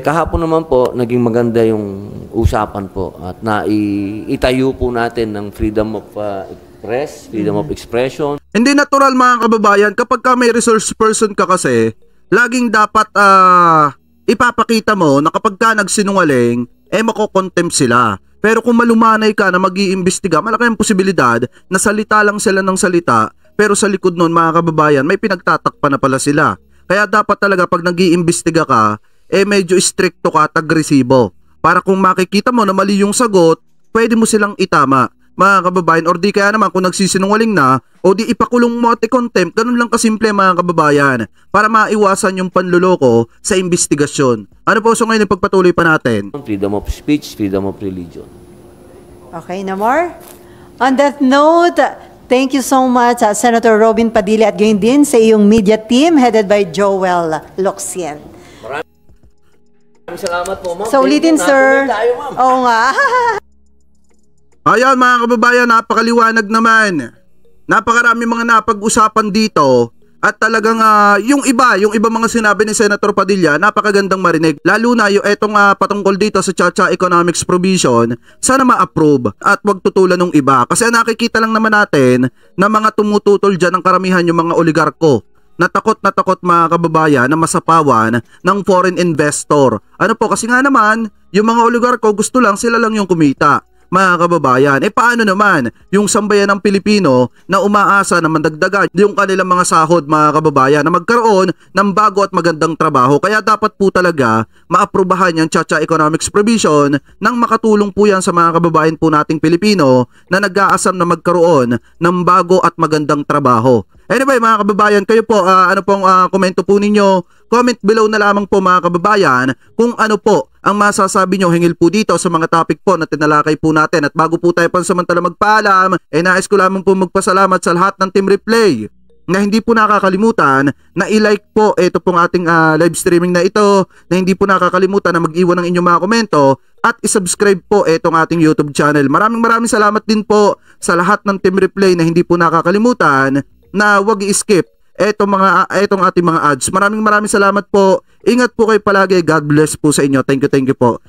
Kahapon naman po, naging maganda yung usapan po at itayo po natin ng freedom of press, freedom of expression. Hindi natural mga kababayan, kapag ka may resource person ka kasi, laging dapat ipapakita mo na kapag ka nagsinungaling, makokontempt sila. Pero kung malumanay ka na mag-iimbestiga, malaki ang posibilidad na salita lang sila ng salita, pero sa likod nun mga kababayan, may pinagtatakpan na pala sila. Kaya dapat talaga pag nag-iimbestiga ka, medyo stricto ka at agresibo. Para kung makikita mo na mali yung sagot, pwede mo silang itama, mga kababayan. Or di kaya naman kung nagsisinungaling na, o di ipakulong mo at i-contempt. Ganun lang kasimple mga kababayan, para maiwasan yung panluloko sa investigasyon. So ngayon pagpatuloy pa natin. Freedom of speech, freedom of religion. Okay, na more? On that note, thank you so much Senator Robin Padilla at gayon din sa iyong media team headed by Joel Locsin. Maraming salamat po, ma'am. So ulitin, sir. Oo nga. Ayan mga kababayan, napakaliwanag naman. Napakarami mga napag-usapan dito. At talagang yung iba mga sinabi ni Senator Padilla, napakagandang marinig. Lalo na yung etong patungkol dito sa Chacha Economics Provision, sana ma-approve at wag tutulan ng iba. Kasi nakikita lang naman natin na mga tumututol dyan ng karamihan yung mga oligarko. Natakot mga kababayan na masapawan ng foreign investor. Kasi nga naman, yung mga oligarko gusto lang sila lang yung kumita. Mga kababayan, paano naman yung sambayan ng Pilipino na umaasa na mandagdagan yung kanilang mga sahod mga kababayan na magkaroon ng bago at magandang trabaho. Kaya dapat po talaga maaprubahan yung Chacha Economics Provision nang makatulong po yan sa mga kababayan po nating Pilipino na nag-aasam na magkaroon ng bago at magandang trabaho. Anyway mga kababayan, kayo po, komento po ninyo, comment below na lamang po mga kababayan kung ano po ang masasabi nyo hingil po dito sa mga topic po na tinalakay po natin. At bago po tayo pansamantala magpaalam, nais ko lamang po magpasalamat sa lahat ng Team Replay na hindi po nakakalimutan na i-like po ito pong ating live streaming na ito, na hindi po nakakalimutan na mag-iwan ng inyong mga komento at isubscribe po itong ating YouTube channel. Maraming salamat din po sa lahat ng Team Replay na hindi po nakakalimutan na wag i-skip etong ating mga ads. Maraming salamat po. Ingat po kayo palagi. God bless po sa inyo. Thank you po.